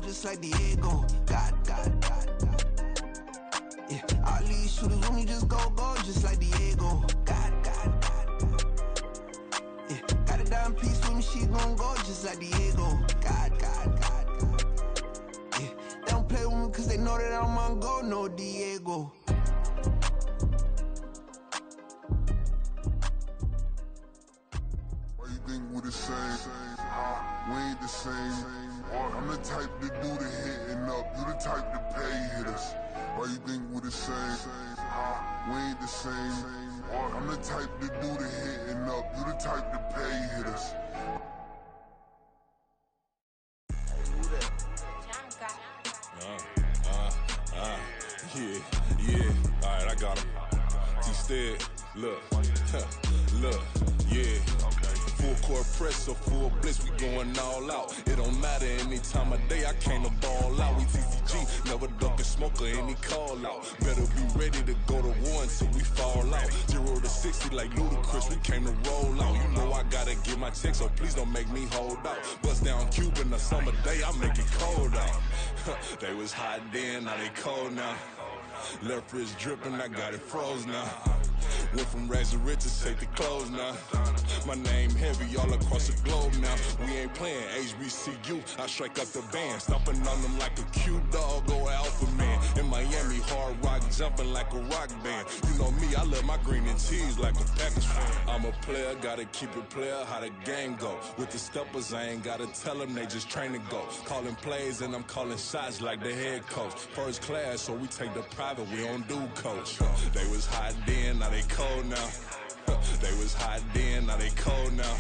just like Diego. God. Yeah. All these shooters on me just go, just like Diego. God. Yeah. Got a dime piece with me, she gon' go just like Diego. God. Yeah. They don't play with me cause they know that I'm on go, no Diego. Why you think we the same? We ain't the same. I'm the type to do the hitting up. You the type to pay hitters. Why you think we the same? We ain't the same. I'm the type to do the hitting up. You the type to pay hitters. Yeah. Alright, I got him. T-Stead, look, yeah. Full court press or full blitz, we going all out. It don't matter any time of day, I came to ball out. We TCG, never duck a smoke or any call out. Better be ready to go to war until we fall out. 0 to 60 like Ludacris, we came to roll out. You know I gotta get my check, so please don't make me hold out. Bust down Cuban a summer day, I make it cold out. They was hot then, now they cold now. Left wrist dripping, I got it froze now. Went from rags to riches, take the clothes now. My name heavy all across the globe now. We ain't playing HBCU, I strike up the band. Stomping on them like a cute dog or alpha man. In Miami, hard rock jumping like a rock band. You know me, I love my green and cheese like a Packers fan. I'm a player, gotta keep it player, how the game go. With the steppers, I ain't gotta tell them, they just train to go. Calling plays and I'm calling shots like the head coach. First class, so we take the private, we don't do coach. They was hot then, now they cold now. They was hot then, now they cold now.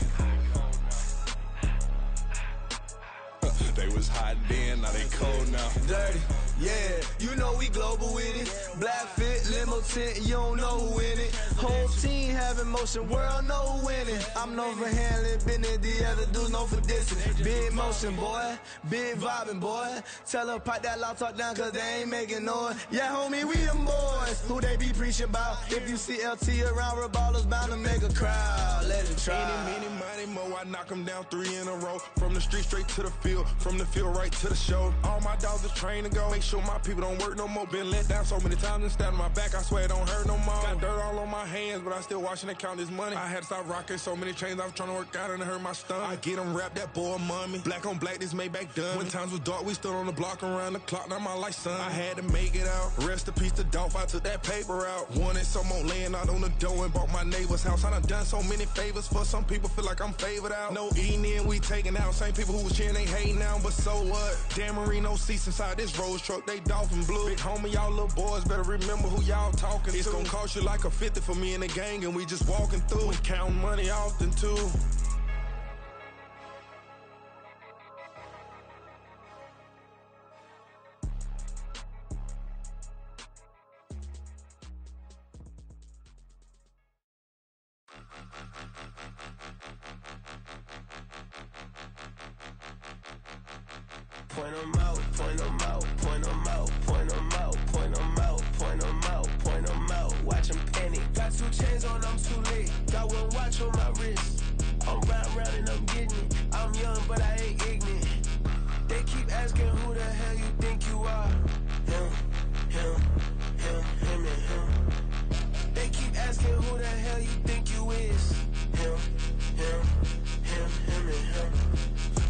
They was hot then, now they cold now. Dirty, yeah, you know we global with it. Black fit, limo innocent, you don't know who in it. Whole team having motion, world know who winning. I'm known for handling business, the other dudes known for dissing. Big motion, boy, big vibing, boy. Tell her pipe that loud talk down, cause they ain't making noise. Yeah, homie, we them boys, who they be preaching about. If you see LT around, Reballo's bound to make a crowd. Let it try. Any, money, mo, I knock them down 3 in a row. From the street straight to the field, from the field right to the show. All my dogs are trained to go. Make sure my people don't work no more. Been let down so many times and stabbed on my back, I swear it don't hurt no more. Got dirt all on my hands, but I still watching and count this money. I had to stop rocking so many chains, I was trying to work out and it hurt my stomach. I get them wrapped, that boy mommy. Black on black, this Maybach done. When times was dark, we stood on the block around the clock, now my life son. I had to make it out. Rest in peace to Dolph, I took that paper out. Wanted some more laying out on the dough and bought my neighbor's house. I done so many favors for some people, feel like I'm favored out. No eating in, we taking out. Same people who was cheering, they hating now, but so what? Dan Marino seats inside this Rolls truck, they dolphin blue. Big homie, y'all little boys better remember who y'all talking to. It's gonna cost you like a 50 for me and the gang, and we just walking through. We counting money often too. Point 'em out, point 'em out, point 'em out, point 'em out, point 'em out, point 'em out, point 'em out. Watch 'em panic. Got 2 chains on, I'm too late. Got 1 watch on my wrist. I'm round and I'm getting it. I'm young, but I ain't ignorant. They keep asking who the hell you think you are. Him, and him. They keep asking who the hell you think you is. Him, and him.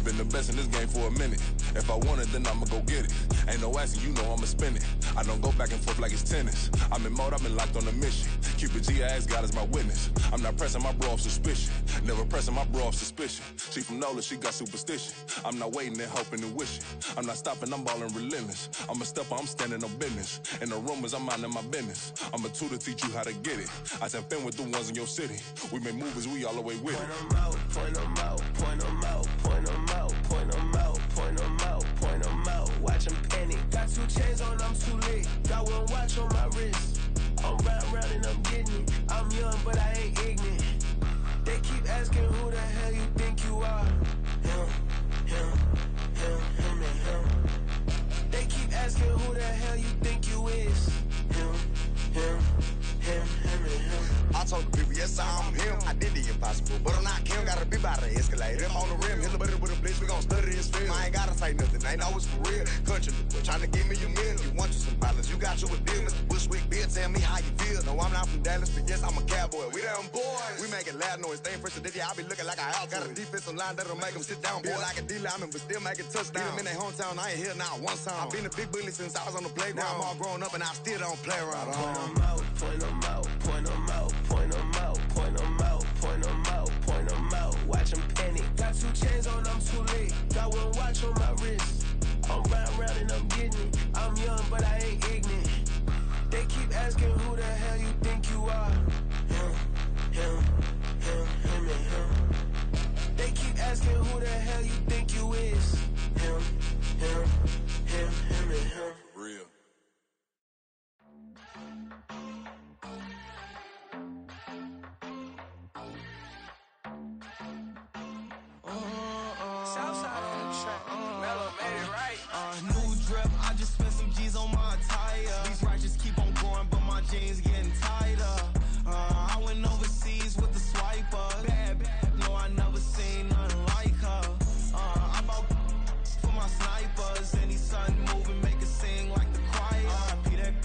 Been the best in this game for a minute. If I want it, then I'ma go get it. Ain't no asking, you know I'ma spend it. I don't go back and forth like it's tennis. I'm in mode, I've been locked on a mission. Cupid G, I ask God as my witness. I'm not pressing my bro off suspicion. Never pressing my bro off suspicion. She from Nola, she got superstition. I'm not waiting and hoping and wishing. I'm not stopping, I'm balling relentless. I'm a stepper, I'm standing on business. In the rumors, I'm minding my business. I'm a tutor, teach you how to get it. I said, fin with the ones in your city. We make movies, we all the way with it. Point 'em out, point 'em out, point 'em out, point 'em out, point 'em out, point 'em out, point 'em out. Watch 'em panic. Got 2 chains on, I'm too late. Got 1 watch on my wrist. I'm round and I'm getting it. I'm young, but I ain't ignorant. They keep asking who the hell you think you are. Him, and him. They keep asking who the hell you think you is. Him, and him. I told the people, yes, I'm him. I did the impossible, but I'm not Kim. Gotta be by the escalator. Him on the rim, hit the buddy with a blitz. We gon' study this film. I ain't gotta say nothing, ain't always for real. Country, trying to give me a meal. You want you some balance, you got you a deal. Mr. Bushwick, Bill, tell me how you feel. No, I'm not from Dallas, but yes, I'm a cowboy. We them boys. We make it loud noise, stay fresh. I be looking like a house. Got a defensive line that'll make them sit down. Feel like a D-lineman, but still make it touchdown. Beat them in their hometown, I ain't here now one time. I've been a big bully since I was on the playground. Now I'm all grown up and I still don't play around. Point 'em out, point 'em out, point 'em out, point 'em out, point 'em out, point 'em out, point 'em out. Watch 'em panic. Got 2 chains on, I'm too late. Got 1 watch on my wrist. I'm round and I'm getting it. I'm young, but I ain't ignorant. They keep asking who the hell you think you are. Him, and him. They keep asking who the hell you think you is. Him, and him. Real. Southside on the track. Mellow made it right. New drip, I just spent some G's on my attire. These righteous keep on going, but my jeans getting tighter. I went overseas with the swiper. Bad, no, I never seen nothing like her. I bought for my snipers. Any sun moving, make it sing like the choir. Peter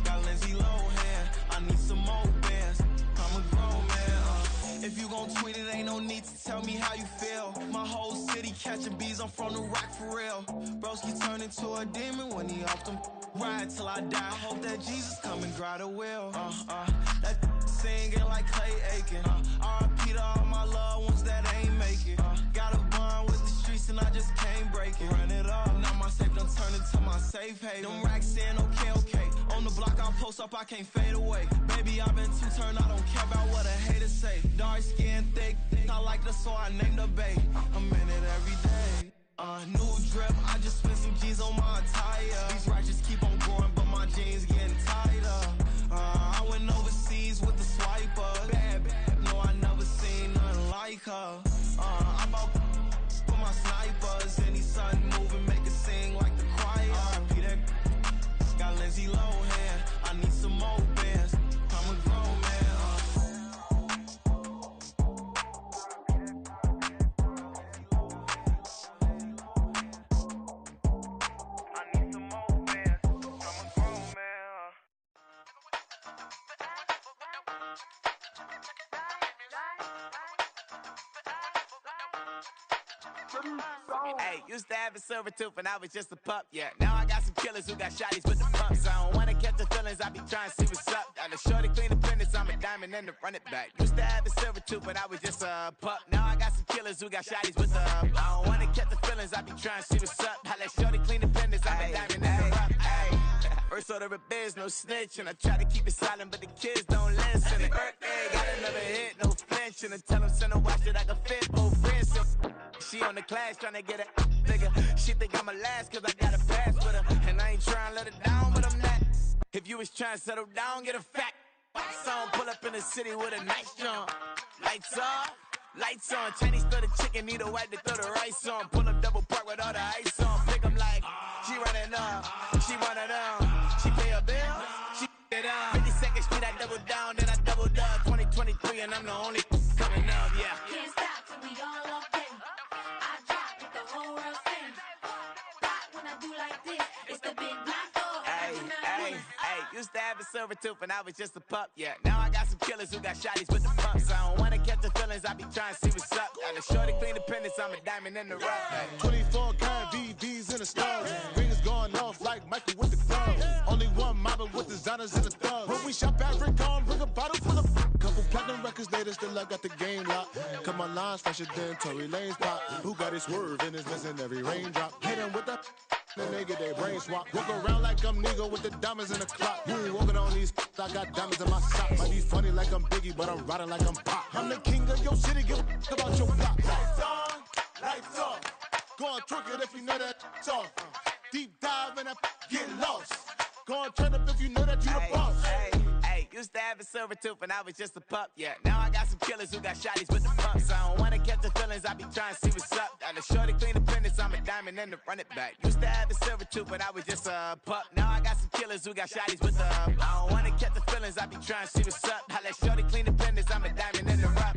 got Lindsay Lohan. I need some more bands. I'm a grown man. If you gon' tweet it, ain't no need to tell me how you feel. My whole city catching bees, I'm from the rock for real. Broski turn into a demon when he off them. Ride till I die. I hope that Jesus come and dry the wheel. That singing like Clay Aiken. R.I.P. to all my loved ones that ain't make it. Got a bond with the streets and I just can't break it. Run it up, now my safe done turn into my safe haven. Them racks in, okay. On the block I post up, I can't fade away. Baby, I've been too turned, I don't care about what a hater say. Dark skin, thick, I like the so I named the babe. I'm in it every day. New drip, I just spent some G's on my attire. These righteous keep on growing, but my jeans getting tighter. low hand. I need some more bands. I'm a grown man. Hey, used to have a silver tooth and I was just a pup, yeah. Now I got some killers who got shotties with the pumps. I don't wanna catch the feelings, I be trying to see what's up. Got a shorty clean the fitness, I'm a diamond and to run it back. Used to have a silver tooth but I was just a pup. Now I got some killers who got shotties with the I don't wanna catch the feelings, I be trying to see what's up. I let shorty clean the fitness, I'm a diamond and to run it. First order of biz, no snitch, and I try to keep it silent, but the kids don't listen. And birthday, got another hit, no flinch, and I tell them send a watch that I can fit both friends. She on the class trying to get a nigga. She think I'm a last cause I got a pass with her. And I ain't trying to let her down, but I'm not. If you was trying to settle down, get a fat song. Pull up in the city with a nice jump. Lights off, lights on. Chinese throw the chicken, need a wipe to throw the rice on. Pull up double park with all the ice on. Pick 'em like, she running up, she running up. She pay her bills, she it up. 52nd Street, I double down, then I doubled up. 2023 and I'm the only coming up, yeah. Can't stop till we all up there. I drop with the whole world sing. Pop when I do like this, it's the big black door. Hey, used to have a silver tooth and I was just a pup, yeah. Now I got some killers who got shotties with the pumps. I don't wanna catch the feelings, I be trying to see what's up. Got a shorty clean the pendants, I'm a diamond in the rough. Hey. 24 karat VVs in the stars. Rings going off like Michael with the gloves. Only one mobbing with designers in the thugs. When we shop at Rick on, bring a bottle full of couple platinum records later, still I got the game locked. Cut my lines fresher than Tory Lane's pop. Who got his swerve and is missing every raindrop. Hit him with that. Then they get their brain swap. Walk around like I'm Nigo with the diamonds in the clock. You ain't walking on these, I got diamonds in my socks. Might be funny like I'm Biggie, but I'm riding like I'm Pop. I'm the king of your city, give a about your block. Lights on, lights off. Go on, twerk it if you know that it's off. Deep dive and I get lost. Go on, turn up if you know that you the boss. Hey, used to have a silver tooth and I was just a pup, yeah. Now I got some killers who got shotties with the pumps. I don't wanna catch the feelings, I be trying to see what's up. Got a shorty clean the pendants, I'm a diamond and to run it back. Used to have a silver tooth but I was just a pup. Now I got some killers who got shotties with the I don't wanna catch the feelings, I be trying to see what's up. I let shorty clean the pendants, I'm a diamond in the rough.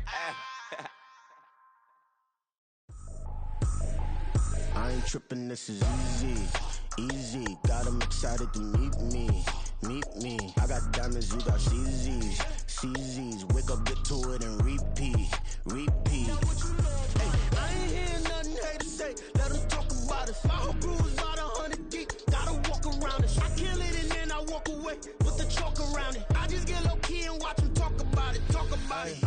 I ain't tripping, this is easy, easy. Got 'em excited to meet me, meet me. I got diamonds, you got CZs, CZs. Wake up, get to it and repeat, repeat. Hey, I ain't hearing nothing haters say. Let them talk about us. My whole crew is about 100 deep. Gotta walk around it. I kill it and then I walk away. Put the chalk around it. I just get low key and watch them talk about it. Talk about it.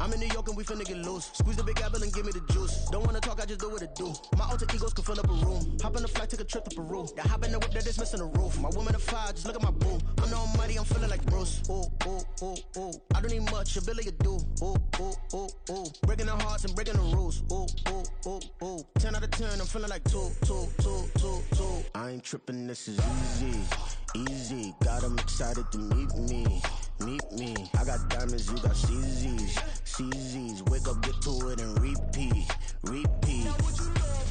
I'm in New York and we finna get loose. Squeeze the big apple and give me the juice. Don't wanna talk, I just do what it do. My alter egos can fill up a room. Hop on the flight, take a trip to Peru. That hop in the whip that is missing the roof. My woman a fire, just look at my boo. I'm the almighty, I'm feeling like Bruce. Ooh, ooh, ooh, ooh. I don't need much, ability to do. Ooh, ooh, ooh, ooh. Breaking the hearts and breaking the rules. Ooh, ooh, ooh, ooh. 10 out of 10, I'm feeling like 2, 2, 2, 2, 2. I ain't tripping, this is easy, easy. Got 'em excited to meet me, meet me. I got diamonds, you got CZs, CZs. Wake up, get to it and repeat, repeat.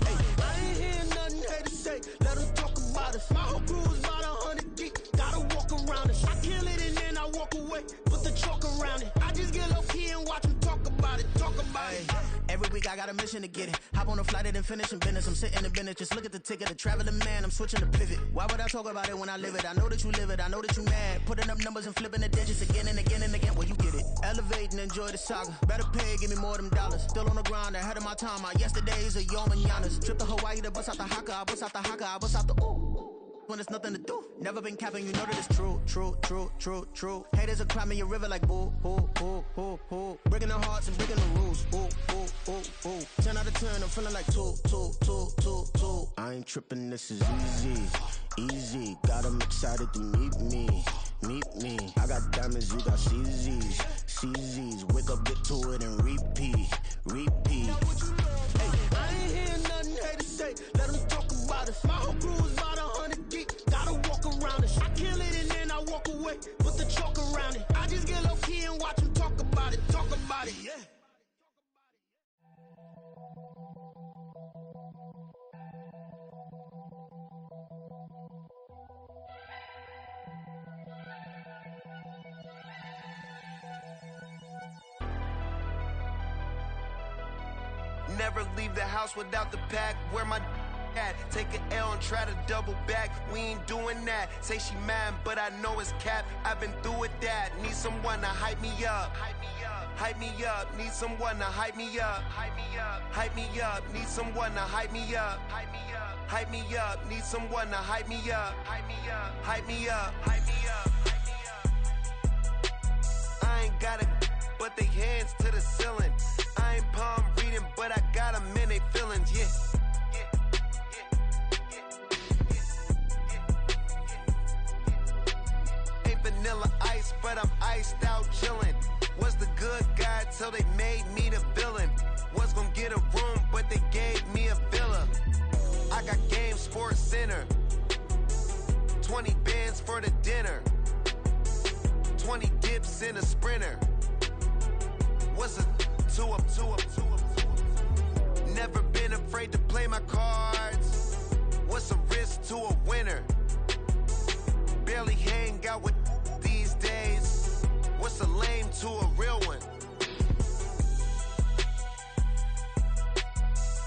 Hey, I ain't hearing nothing haters say. Let them talk about us. My whole crew is about 100 deep. Gotta walk around it. I kill it and then I walk away. Put the chalk around it. I just get low key and watch them talk about it. Talk about it. Every week I got a mission to get it. Hop on a flight and then finish in business. I'm sitting in business, just look at the ticket. A traveling man, I'm switching to pivot. Why would I talk about it when I live it? I know that you live it, I know that you mad. Putting up numbers and flipping the digits again and again and again. Well, you get it. Elevate and enjoy the saga. Better pay, give me more them dollars. Still on the grind, ahead of my time. My yesterdays are your mananas. Trip to Hawaii to bust out the haka. I bust out the haka, I bust out the ooh. When there's nothing to do. Never been capping, you know that it's true, true, true, true, true. Haters are crying me a river like boo, boo, boo, boo, boo. Breaking the hearts and breaking the rules. Ooh, ooh, ooh, ooh. 10 out of 10, I'm feeling like 2, 2, 2, 2, 2. I ain't tripping, this is easy, easy. Got 'em excited to meet me, meet me. I got diamonds, you got CZs, CZs. Wake up, get to it and repeat, repeat. Hey, I ain't hearing nothing haters say. Let them talk about us. My whole crew is about 100 deep. Gotta walk around it. I kill it and then I walk away. Put the chalk around it. I just get low key and watch them talk about it. Talk about it, yeah. Never leave the house without the pack. Where my at? Take an L and try to double back. We ain't doing that. Say she mad, but I know it's cap. I've been through with that. Need someone to hype me up. Hype me up. Need someone to hype me up. Hype me up. Hype me up. Need someone to hype me up. Hype me up. Hype me up. Need someone to hype me up. Hype me up. Hype me up. Hype me up. I ain't got it, but they hands to the ceiling. I ain't palm reading, but I got them in they feelings, yeah. Ain't vanilla ice, but I'm iced out chillin'. Was the good guy till they made me the villain. Was gonna get a room, but they gave me a villa. I got game, Sports Center. 20 bands for the dinner. 20 dips in a sprinter. What's a two up? Never been afraid to play my cards. What's a risk to a winner? Barely hang out with these days. What's a lame to a real one?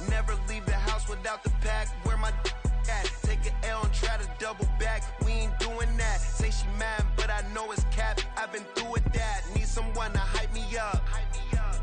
Never leave the house without the pack. Where my at? Take an L and try to double back. We ain't doing that. Say she mad, but I know it's cap. I've been through with that. Need someone to hype me up.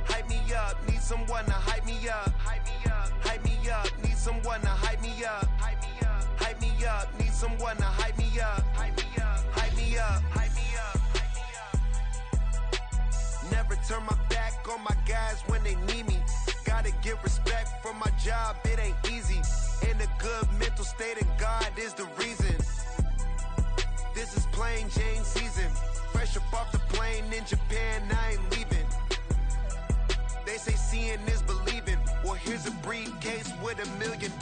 Hype me up. Need someone to hype me up. Hype me up. Hype me up. Need someone to hype me up. Hype me up. Hype me up. Need someone to hype me up. Hype me up. Hype me up. Hype me up. Hype me up. Never turn my back on my guys when they need me. Gotta get respect from my job. It ain't easy. In a good mental state, and God is the reason. This is plain Jane season. Fresh up off the plane in Japan, I ain't leaving. They say seeing is believing. Well, here's a briefcase with $1 million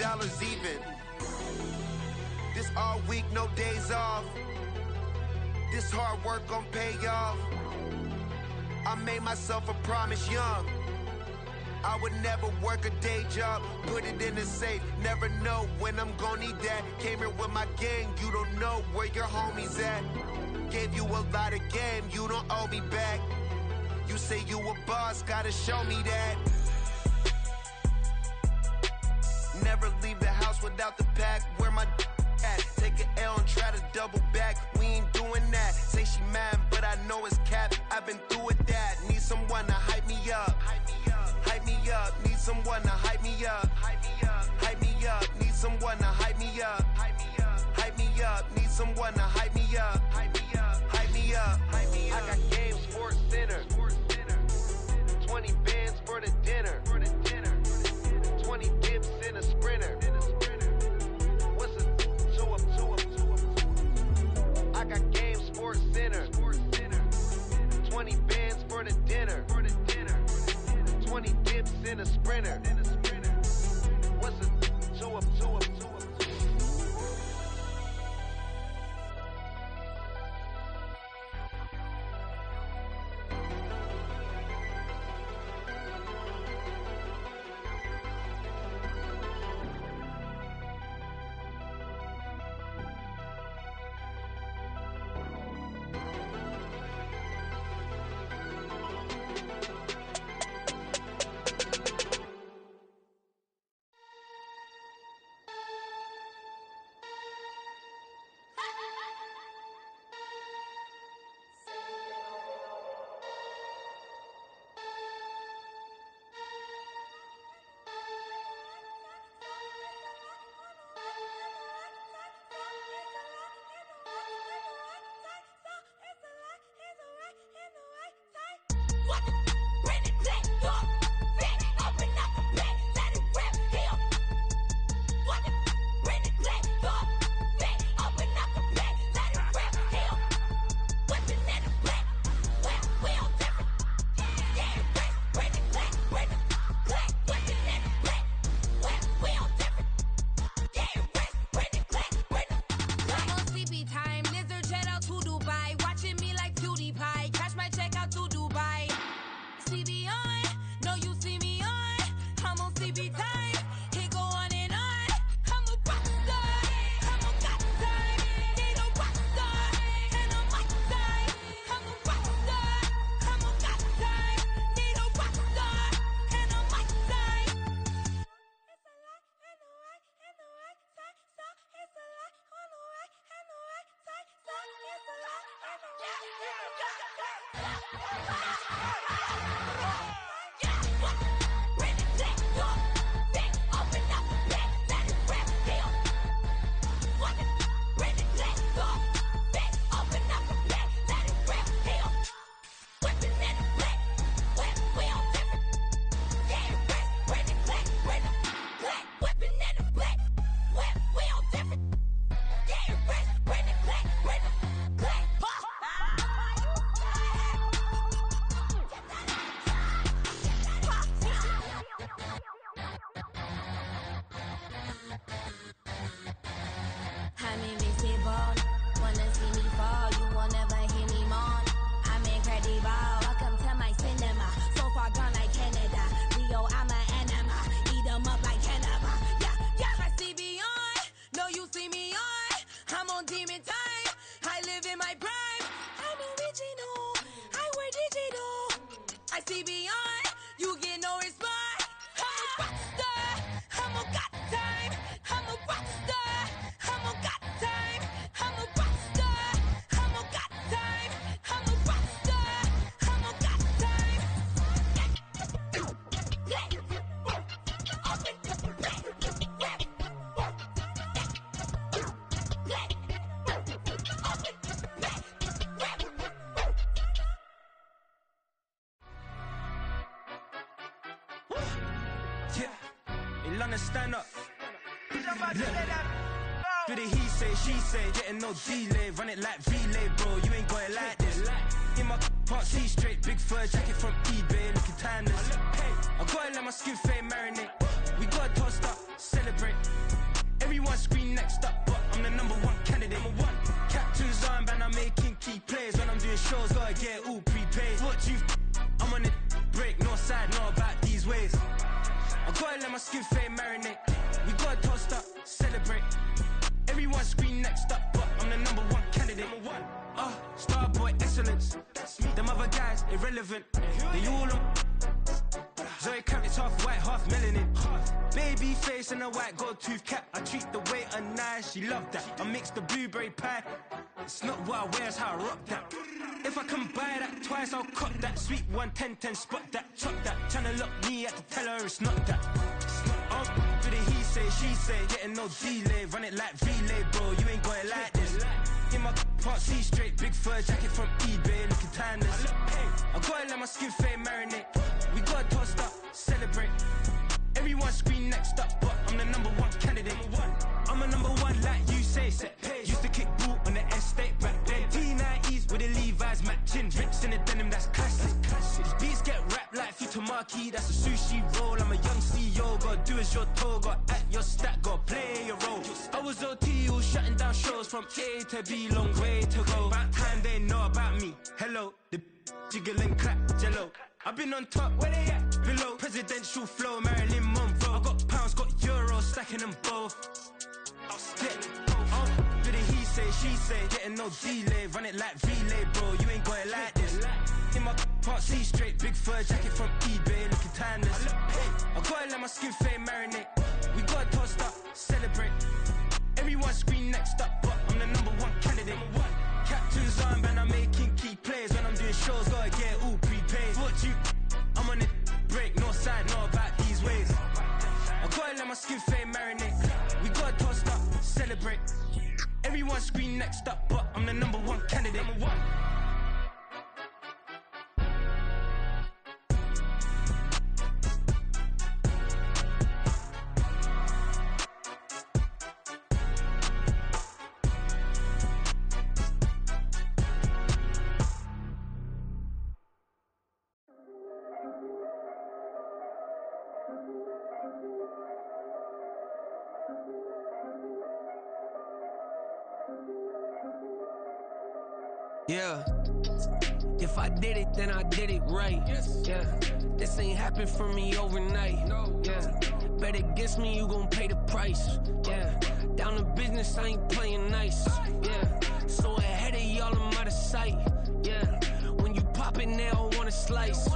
even. This all week, no days off. This hard work gon' pay off. I made myself a promise young. I would never work a day job, put it in the safe. Never know when I'm gon' need that. Came here with my gang, you don't know where your homies at. Gave you a lot of game, you don't owe me back. You say you a boss, gotta show me that. Never leave the house without the pack. Where my at? Take an L and try to double back. We ain't doing that. Say she mad, but I know it's cap. I've been through with that. Need someone to hype me up. Hype me up. Need someone to hype me up. Hype me up. Hype me up. Need someone to hype me up. Hype me up. Hype me up. Need someone to hype me up. Hype me up. Hype me up. Hype me up. I got game, Sports Center. 20 bands for the dinner. 20 dips in a sprinter. What's a two up? I got game, Sports Center. 20 bands for the dinner. 20 dips in a sprinter. What's a two up? Stand up. Do the he say, she say, getting no delay. Run it like relay, bro. You ain't got it like this. In my part, see straight, big fur jacket from eBay, looking timeless. I gotta let my skin fade marinate. We gotta toast up, celebrate. Everyone scream next up, but I'm the #1 candidate. Captain's armband, I'm making key plays. When I'm doing shows, gotta get it all prepaid. What you? I'm on it break, no side, know about these ways. I gotta let my skin fade marinate. We gotta toast up, celebrate. Everyone scream next up, but I'm the #1 candidate. Starboy excellence. Them other guys irrelevant. They all on. Zoe Kravitz half white, half melanin. Baby face and a white gold tooth cap. I treat the waiter nice, she love that. I mix the blueberry pie. It's not what I wear, it's how I rock that. If I can buy that twice, I'll cut that. Sweet 110, spot that, chop that. Tryna lock me at the teller, it's not that. Do the he say, she say, getting no delay. Run it like relay, bro, you ain't got it like this. In my part, see straight, big fur jacket from eBay, looking timeless. I gotta let my skin fade marinate. We gotta toast up, celebrate. Everyone scream next up, but I'm the #1 candidate. I'm a #1 like you say, set pace. Used to kick boot on the estate back then. T90s with the Levi's matching. Rips in the denim, that's classic. These beats get wrapped like Futamaki, that's a sushi roll. I'm a young CEO, gotta do as you're told. Gotta act your stat, gotta play your role. I was OT, all shutting down shows from A to B, long way to go. About time they know about me. Hello, the jiggle and clap, jello. I've been on top, where they at? Below, presidential flow, Marilyn Monroe. I got pounds, got euros, stacking them both. Do the he say, she say, getting no delay. Run it like relay, bro, you ain't got it like this. In my part, see straight, big fur jacket from eBay, looking timeless. I gotta let my skin fade marinate. We gotta toast up, celebrate. Everyone scream next up, but I'm the #1 candidate. Captain's armband, I'm making key plays. When I'm doing shows, gotta get it all prepaid. What you? I'm on it break, no side, know about these ways. I gotta let my skin fade marinate. We gotta toast up, celebrate. Everyone scream next up, but I'm the #1 candidate. Yeah, if I did it, then I did it right. Yeah, this ain't happened for me overnight. Yeah, bet against me, you gon' pay the price. Yeah, down to business, I ain't playing nice. Yeah, so ahead of y'all, I'm out of sight. Yeah, when you pop it, they all wanna slice.